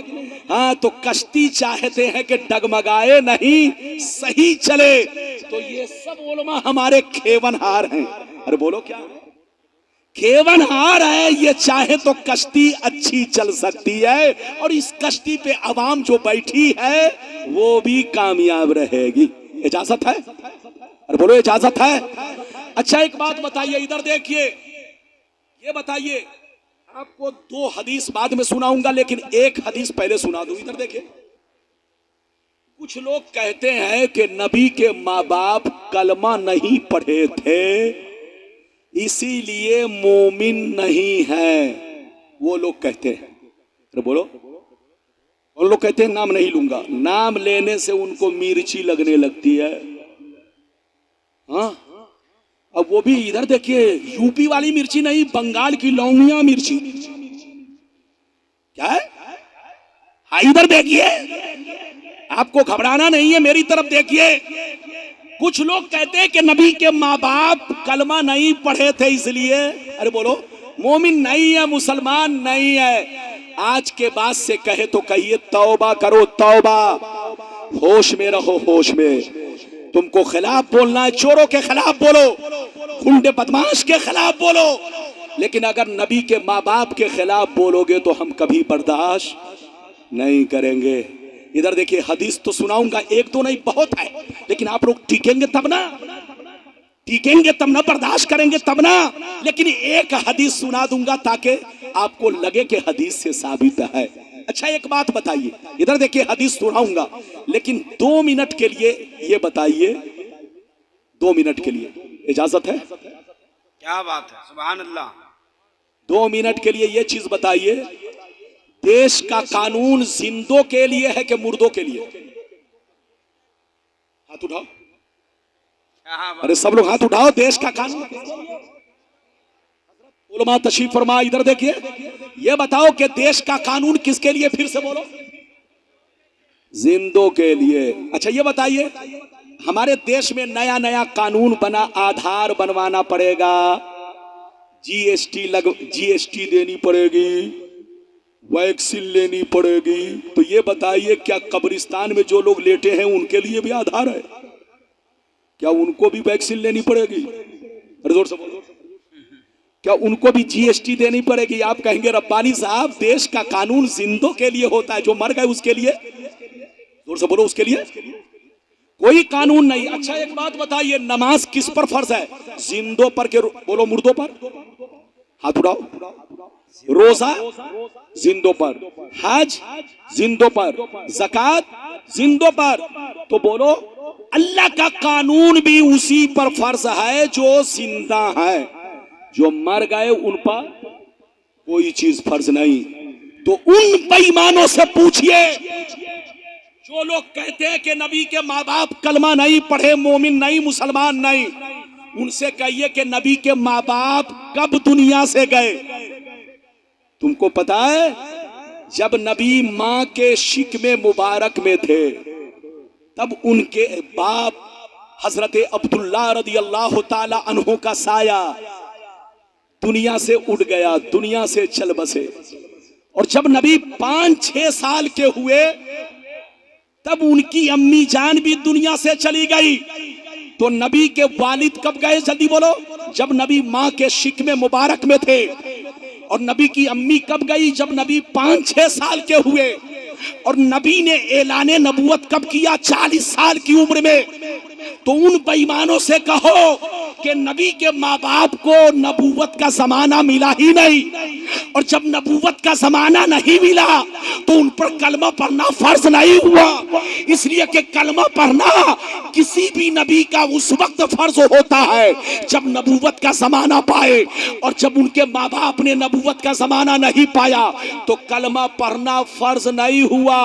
हाँ, तो कश्ती चाहते हैं कि डगमगाए नहीं, सही चले। तो ये सब उलमा हमारे खेवनहार हैं। अरे बोलो, क्या खेवनहार है? ये चाहे तो कश्ती अच्छी चल सकती है और इस कश्ती पे अवाम जो बैठी है वो भी कामयाब रहेगी। इजाजत है? अरे बोलो, इजाजत है? अच्छा, एक बात बताइए, इधर देखिए, ये बताइए, आपको दो हदीस बाद में सुनाऊंगा लेकिन एक हदीस पहले सुना दूं। इधर देखिए, कुछ लोग कहते हैं कि नबी के माँ बाप कलमा नहीं पढ़े थे इसीलिए मोमिन नहीं है। वो लोग कहते हैं। अरे बोलो, उन लोग कहते हैं, नाम नहीं लूंगा, नाम लेने से उनको मिर्ची लगने लगती है। हाँ, अब वो भी इधर देखिए, यूपी वाली मिर्ची नहीं, बंगाल की लौंगिया मिर्ची। क्या है? हाँ, इधर देखिए, आपको घबराना नहीं है, मेरी तरफ देखिए। कुछ लोग कहते हैं कि नबी के माँ बाप कलमा नहीं पढ़े थे इसलिए, अरे बोलो, मोमिन नहीं है, मुसलमान नहीं है। आज के बाद से कहे तो कहिए, तौबा करो, तौबा। होश में रहो, होश में। तुमको खिलाफ बोलना है, चोरों के खिलाफ बोलो, गुंडे बदमाश के खिलाफ बोलो, लेकिन अगर नबी के माँ बाप के खिलाफ बोलोगे तो हम कभी बर्दाश्त नहीं करेंगे। इधर देखिए, हदीस तो सुनाऊंगा, एक तो नहीं, बहुत है, लेकिन आप लोग टिकेंगे तब ना, टिकेंगे तब ना, बर्दाश्त करेंगे तब ना। लेकिन एक हदीस सुना दूंगा ताकि आपको लगे कि हदीस से साबित है। अच्छा, एक बात बताइए, इधर देखिए, हदीस सुनाऊंगा लेकिन 2 मिनट के लिए ये बताइए, 2 मिनट के लिए इजाजत है? क्या बात है, सुभान अल्लाह। 2 मिनट के लिए ये चीज बताइए, देश का कानून जिंदों के लिए है कि मुर्दों के लिए? हाथ उठाओ। अरे सब लोग हाथ उठाओ। देश का कानून, उलमा तशरीफ फरमा, इधर देखिए, ये बताओ कि देश का कानून किसके लिए? फिर से बोलो। जिंदों के लिए। अच्छा, ये बताइए, हमारे देश में नया नया कानून बना, आधार बनवाना पड़ेगा, जीएसटी देनी पड़ेगी, वैक्सीन लेनी पड़ेगी। तो ये बताइए, क्या कब्रिस्तान में जो लोग लेटे हैं उनके लिए भी आधार है? क्या उनको भी वैक्सीन लेनी पड़ेगी? अरे जोर से बोलो, क्या उनको भी जीएसटी देनी पड़ेगी? आप कहेंगे, रब्बानी साहब, देश का कानून जिंदों के लिए होता है, जो मर गए उसके लिए। जोर से बोलो, उसके लिए कोई कानून नहीं। अच्छा, एक बात बताइए, नमाज किस पर फर्ज है? जिंदों पर के बोलो, मुर्दों पर? हाथ उठाओ। रोजा जिंदों पर, हज जिंदों पर, ज़कात जिंदों पर। तो बोलो, अल्लाह का कानून भी उसी पर फर्ज है जो जिंदा है, जो मर गए उन पर कोई चीज फर्ज नहीं। तो उन बेईमानों से पूछिए जो लोग कहते हैं कि नबी के माँ बाप कलमा नहीं पढ़े, मोमिन नहीं, मुसलमान नहीं, उनसे कहिए कि नबी के माँ बाप कब दुनिया से गए? तुमको पता है, जब नबी माँ के शिकमे मुबारक में थे तब उनके बाप हजरत अब्दुल्ला रदी अल्लाह ताला अन्हु का साया दुनिया से उड़ गया, दुनिया से चल बसे। और जब नबी 5-6 साल के हुए तब उनकी अम्मी जान भी दुनिया से चली गई। तो नबी के वालिद कब गए? जल्दी बोलो। जब नबी माँ के शिकमे मुबारक में थे। और नबी की अम्मी कब गई? जब नबी 5-6 साल के हुए। और नबी ने ऐलाने नबूवत कब किया? 40 साल की उम्र में। तो उन बेईमानों से कहो कि नबी के माँ बाप को नबूवत का जमाना मिला ही नहीं, और जब नबूवत का जमाना नहीं मिला तो उन पर कलमा पढ़ना फर्ज नहीं हुआ, इसलिए कि कलमा पढ़ना किसी भी नबी का उस वक्त फर्ज होता है जब नबूवत का जमाना पाए, और जब उनके माँ बाप ने नबूवत का जमाना नहीं पाया तो कलमा पढ़ना फर्ज नहीं हुआ।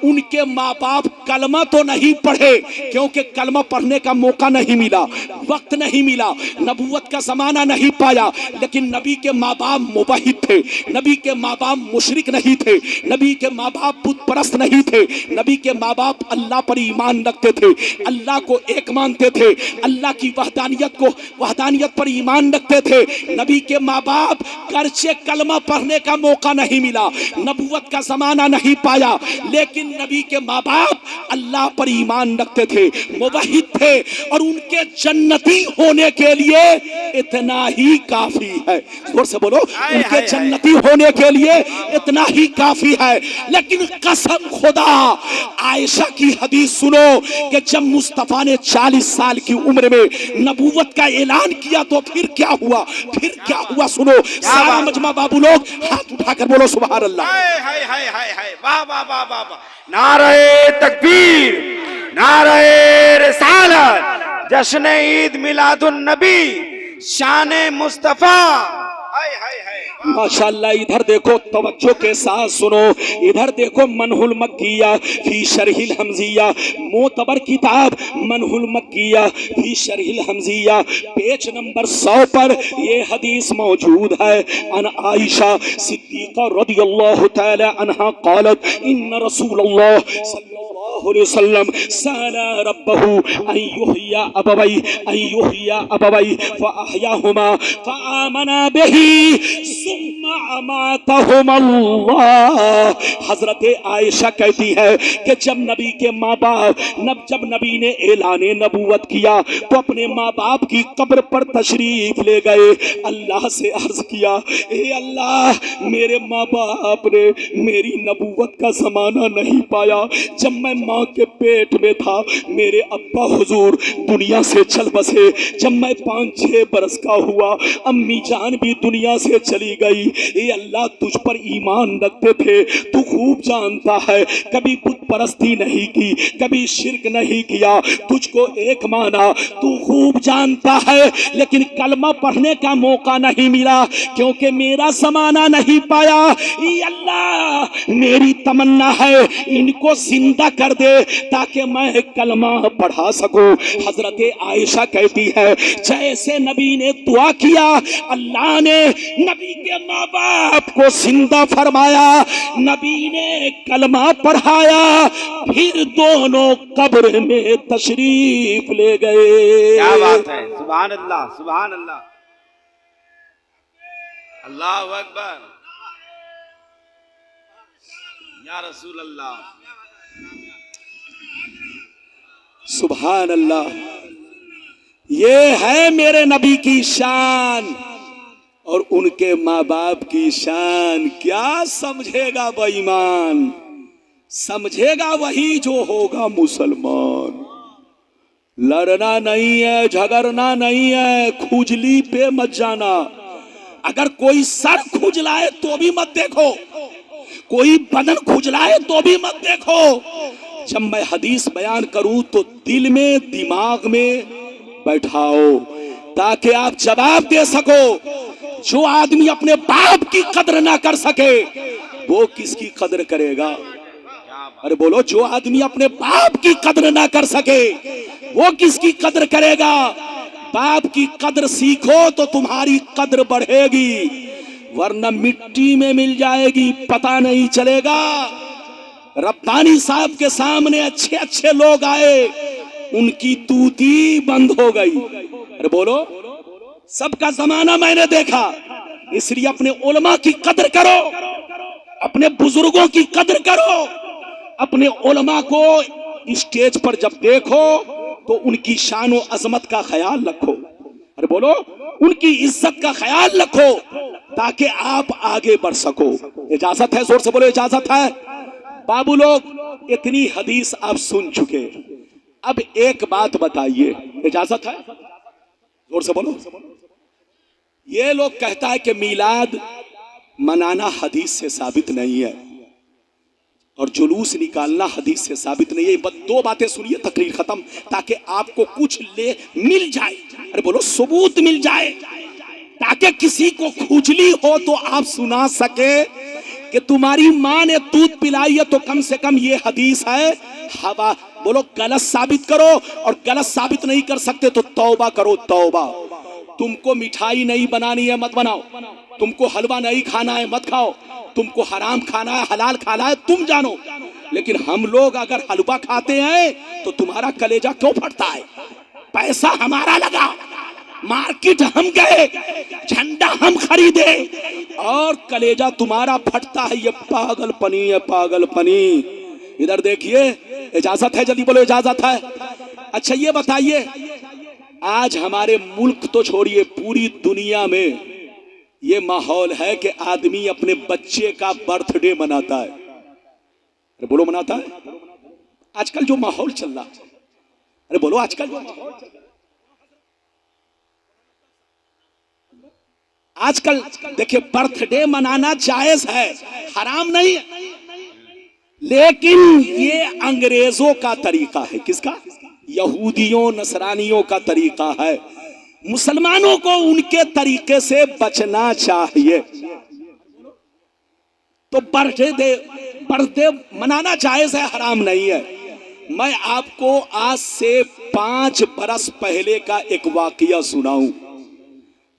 उनके माँ बाप कलमा तो नहीं पढ़े क्योंकि कलमा पढ़ने का मौका नहीं मिला, वक्त नहीं मिला, मिला, नबूवत का जमाना नहीं पाया, लेकिन नबी के माँ बाप मुवहिद थे, नबी के माँ बाप मुशरिक नहीं थे, नबी के माँ बाप बुत परस्त नहीं थे, नबी के माँ बाप अल्लाह पर ईमान रखते थे, अल्लाह को एक मानते थे, अल्लाह की वहदानियत पर ईमान रखते थे। नबी के माँ बाप गर्चे कलमा पढ़ने का मौका नहीं मिला, नबूवत का जमाना नहीं पाया, लेकिन नबी के माँ बाप अल्लाह पर ईमान रखते थे, मुवहिद थे, और उनके जन्नती होने के लिए इतना ही काफी है। जोर से बोलो, उनके जन्नती होने के लिए इतना ही काफी है। लेकिन कसम खुदा, आयशा की हदीस सुनो कि जब मुस्तफा ने 40 साल की उम्र में नबूवत का ऐलान किया तो फिर क्या हुआ, फिर क्या हुआ सुनो। सारा मजमा बाबू लोग हाथ उठाकर बोलो सुभान अल्लाह। वाह वाह वाह वाह वाह, नारे तकबीर, नारे रिसालत, जश्न ईद मिलादुन नबी, शाने मुस्तफा। माशाअल्लाह, इधर देखो, तवज्जो के साथ सुनो, इधर देखो, मनहुल मक्किया फी शरहिल हमजिया, मोतबर किताब मनहुल मक्किया फी शरहिल हमजिया, पेज नंबर 100 पर ये हदीस मौजूद है। अन आयशा सिद्दीका रदियल्लाहु तआला अन्हा क़ालत इन्न रसूलल्लाह सल्लल्लाहु अलैहि वसल्लम सअला रब्बहु अन युहयिया अबवै फअहयाहुमा फआमना बिही सुम्मा अमातहुमुल्लाह। हजरत आयशा कहती है कि जब नबी के माँ बाप जब नबी ने ऐलाने नबूवत किया तो अपने माँ बाप की कब्र पर तशरीफ ले गए, अल्लाह से अर्ज किया, ए अल्लाह, मेरे माँ बाप ने मेरी नबूवत का जमाना नहीं पाया, जब मैं माँ के पेट में था मेरे अब्बा हुजूर दुनिया से चल बसे, जब मैं 5-6 बरस का हुआ अम्मी जान भी दुनिया से चली गई। ए अल्लाह, तुझ पर ईमान रखते थे, तू खूब जानता है, कभी बुत परस्ती नहीं की, कभी शिरक नहीं किया, तुझको एक माना, तू खूब जानता है, लेकिन कलमा पढ़ने का मौका नहीं मिला क्योंकि मेरा जमाना नहीं पाया। ए अल्लाह, मेरी तमन्ना है इनको जिंदा कर दे ताकि मैं कलमा पढ़ा सकूं। हजरत आयशा कहती है जैसे नबी ने दुआ किया, अल्लाह ने नबी के माँ बाप को जिंदा फरमाया, नबी ने कलमा पढ़ाया, फिर दोनों कब्र में तशरीफ ले गए। क्या बात है, सुभान अल्लाह, सुभान अल्लाह, अल्लाहु अकबर, या रसूल अल्लाह, सुभान अल्लाह। ये है मेरे नबी की शान और उनके माँ बाप की शान। क्या समझेगा बेईमान, समझेगा वही जो होगा मुसलमान। लड़ना नहीं है, झगड़ना नहीं है, खुजली पे मत जाना। अगर कोई सर खुजलाए तो भी मत देखो, कोई बदन खुजलाए तो भी मत देखो। जब मैं हदीस बयान करूं तो दिल में दिमाग में बैठाओ ताकि आप जवाब दे सको। जो आदमी अपने बाप की कदर ना कर सके वो किसकी कदर करेगा? अरे बोलो, जो आदमी अपने बाप की कदर ना कर सके वो किसकी कदर करेगा? बाप की कदर सीखो तो तुम्हारी कदर बढ़ेगी, वरना मिट्टी में मिल जाएगी, पता नहीं चलेगा। रब्बानी साहब के सामने अच्छे अच्छे लोग आए, उनकी तूती बंद हो गई। अरे बोलो, सबका जमाना मैंने देखा, इसलिए अपने उलमा की कदर करो, अपने बुजुर्गों की कदर करो, अपने उलमा को स्टेज पर जब देखो तो उनकी शान और अजमत का ख्याल रखो। अरे बोलो, उनकी इज्जत का ख्याल रखो ताकि आप आगे बढ़ सको। इजाजत है? जोर से बोलो, इजाजत है? बाबू लोग, इतनी हदीस आप सुन चुके, अब एक बात बताइए, इजाजत है? जोर से बोलो। ये लोग कहता है कि मीलाद मनाना हदीस से साबित नहीं है और जुलूस निकालना हदीस से साबित नहीं है। बस दो बातें सुनिए, तकरीर खत्म, ताकि आपको कुछ ले मिल जाए। अरे बोलो, सबूत मिल जाए, ताकि किसी को खुजली हो तो आप सुना सके कि तुम्हारी माँ ने दूध पिलाई है तो कम से कम ये हदीस है, हवा बोलो गलत साबित करो, और गलत साबित नहीं कर सकते तो तौबा करो, तौबा। तुमको मिठाई नहीं बनानी है मत बनाओ, तुमको हलवा नहीं खाना है मत खाओ, तुमको हराम खाना है हलाल खाना है तुम जानो। लेकिन हम लोग अगर हलवा खाते हैं तो तुम्हारा कलेजा क्यों फटता है? पैसा हमारा लगा, मार्केट हम गए, झंडा हम खरीदे, और कलेजा तुम्हारा फटता है। ये पागलपनी है, पागलपनी। इधर देखिए, इजाजत है? जल्दी बोलो, इजाजत है? अच्छा ये बताइए, आज हमारे मुल्क तो छोड़िए, पूरी दुनिया में ये माहौल है कि आदमी अपने बच्चे का बर्थडे मनाता है। अरे बोलो, मनाता है? आजकल जो माहौल चल रहा है, अरे बोलो, आजकल जो माहौल चल रहा है, आजकल देखिए, बर्थडे मनाना जायज है, हराम नहीं है, लेकिन ये अंग्रेजों का तरीका है। किसका? यहूदियों नसरानियों का तरीका है। मुसलमानों को उनके तरीके से बचना चाहिए। तो बर्थडे मनाना जायज है, हराम नहीं है। मैं आपको आज से 5 बरस पहले का एक वाकया सुनाऊं।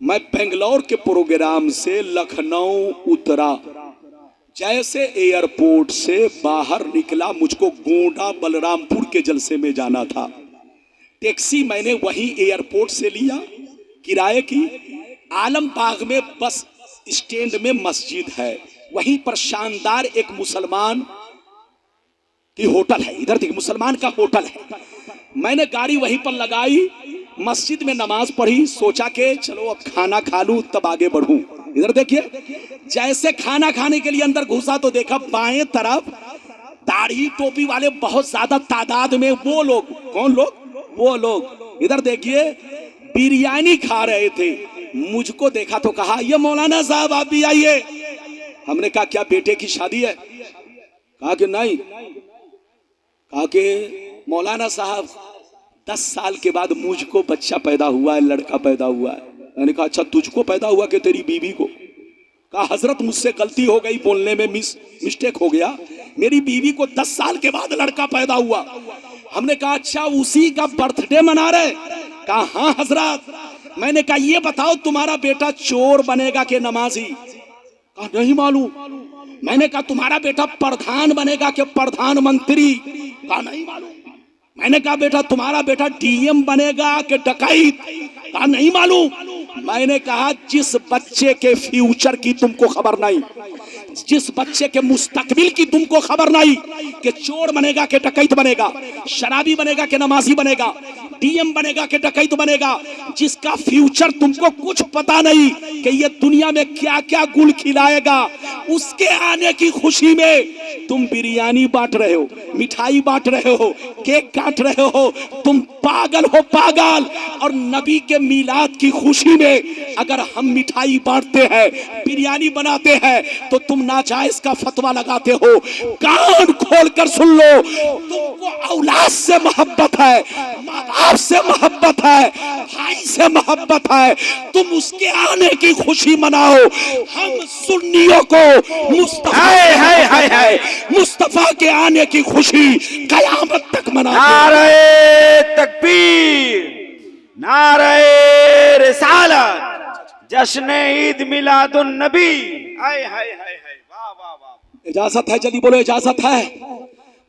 मैं बेंगलोर के प्रोग्राम से लखनऊ उतरा, जैसे एयरपोर्ट से बाहर निकला, मुझको गोंडा बलरामपुर के जलसे में जाना था। टैक्सी मैंने वहीं एयरपोर्ट से लिया किराए की। आलमबाग में बस स्टैंड में मस्जिद है, वहीं पर शानदार एक मुसलमान की होटल है। इधर देखिए, मुसलमान का होटल है। मैंने गाड़ी वहीं पर लगाई, मस्जिद में नमाज पढ़ी, सोचा कि चलो अब खाना खा लूं तब आगे बढ़ूं। इधर देखिए, जैसे खाना खाने के लिए अंदर घुसा तो देखा बाएं तरफ दाढ़ी टोपी वाले बहुत ज्यादा तादाद में वो लोग। कौन लोग? वो लोग। इधर देखिए, बिरयानी खा रहे थे। मुझको देखा तो कहा, ये मौलाना साहब आप भी आइए। हमने कहा क्या बेटे की शादी है? कहा कि नहीं। कहा कि मौलाना साहब 10 साल के बाद मुझको बच्चा पैदा हुआ है, लड़का पैदा हुआ है। मैंने कहा अच्छा तुझको पैदा हुआ कि तेरी बीवी को? कहा हजरत मुझसे गलती हो गई, बोलने में मिस्टेक हो गया, मेरी बीवी को 10 साल के बाद लड़का पैदा हुआ। हमने कहा अच्छा उसी का बर्थडे मना रहे? कहा हाँ हजरत। मैंने कहा ये बताओ तुम्हारा बेटा चोर बनेगा कि नमाजी? कहा नहीं मालूम। मैंने कहा तुम्हारा बेटा प्रधान बनेगा कि प्रधानमंत्री? कहा नहीं मालूम। मैंने कहा बेटा तुम्हारा बेटा डीएम बनेगा कि डकैत? कहा नहीं मालूम। मैंने कहा जिस बच्चे के फ्यूचर की तुमको खबर नहीं, जिस बच्चे के मुस्तकबिल की तुमको खबर नहीं कि चोर बनेगा कि डकैत बनेगा, शराबी बनेगा कि नमाजी बनेगा, डीएम बनेगा कि डकैत बनेगा, जिसका फ्यूचर तुमको कुछ पता नहीं कि ये दुनिया में क्या क्या गुल खिलाएगा, उसके आने की खुशी में तुम बिरयानी बांट रहे हो, मिठाई बांट रहे हो, केक काट रहे हो। तुम पागल हो, पागल। और नबी के मिलाद की खुशी में अगर हम मिठाई बांटते हैं, बिरयानी बनाते हैं, तो तुम नाजायज का फतवा लगाते हो। कान खोलकर सुन लो, तुमको औलाद से मोहब्बत है, माँ बाप से मोहब्बत है, भाई से मोहब्बत है, तुम उसके आने की खुशी मनाओ। हम सुन्नियों को मुस्तफा के आने की खुशी कयामत तक मनाते। नारे तकबीर, नारे रिसालत, जश्न ईद मिलादुन नबी। हाय हाय हाय हाय, वाह वाह वाह। इजाजत है? जल्दी बोलो, इजाजत है?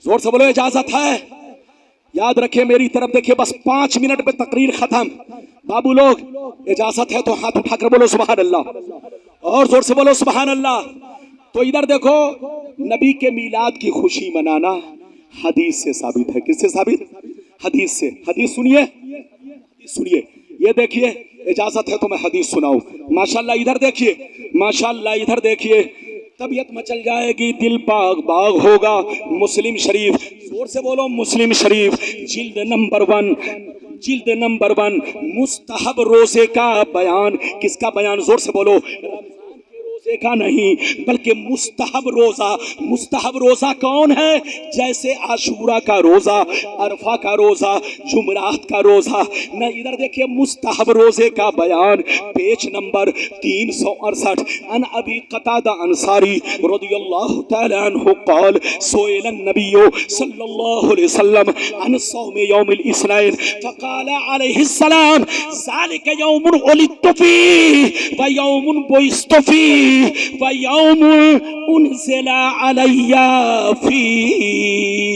जोर से बोलो, इजाजत है? याद रखिए, मेरी तरफ देखिए, बस 5 मिनट में तकरीर खत्म। बाबू लोग, इजाजत है तो हाथ उठाकर बोलो सुभान अल्लाह, और जोर से बोलो सुभान अल्लाह। तो इधर देखो, नबी के मिलाद की खुशी मनाना हदीस से साबित है। किससे साबित? हदीस से। हदीस सुनिए, सुनिए। ये देखिए, इजाजत है तो मैं हदीस सुनाऊं। माशाल्लाह इधर देखिए, माशाल्लाह इधर देखिए, तबीयत मचल जाएगी, दिल बाग बाग होगा। मुस्लिम शरीफ, जोर से बोलो मुस्लिम शरीफ, जिल्द नंबर 1, जिल्द नंबर 1, मुस्तहब रोजे का बयान। किसका बयान? जोर से बोलो। रोजे का नहीं बल्कि मुस्तहब रोजा। मुस्तहब रोजा कौन है? जैसे आशूरा का रोजा, अरफा का रोजा, जुमरात का रोजा। न इधर देखिए मुस्तहब रोजे का बयान पेज नंबर 368। अन अबी कतादा अंसारी रदियल्लाहु तआला अन्हु क़ाल सुइल नबिय्यु सल्लल्लाहु अलैहि वसल्लम अन सौम यौमिल इस्नाइन फ़क़ाल अलैहि सलाम ज़ालिका यौमुन उलिदतु फ़ीह व यौमुन बुइस्तु फ़ीह व यौमुन उनज़िला अलैया फ़ीह।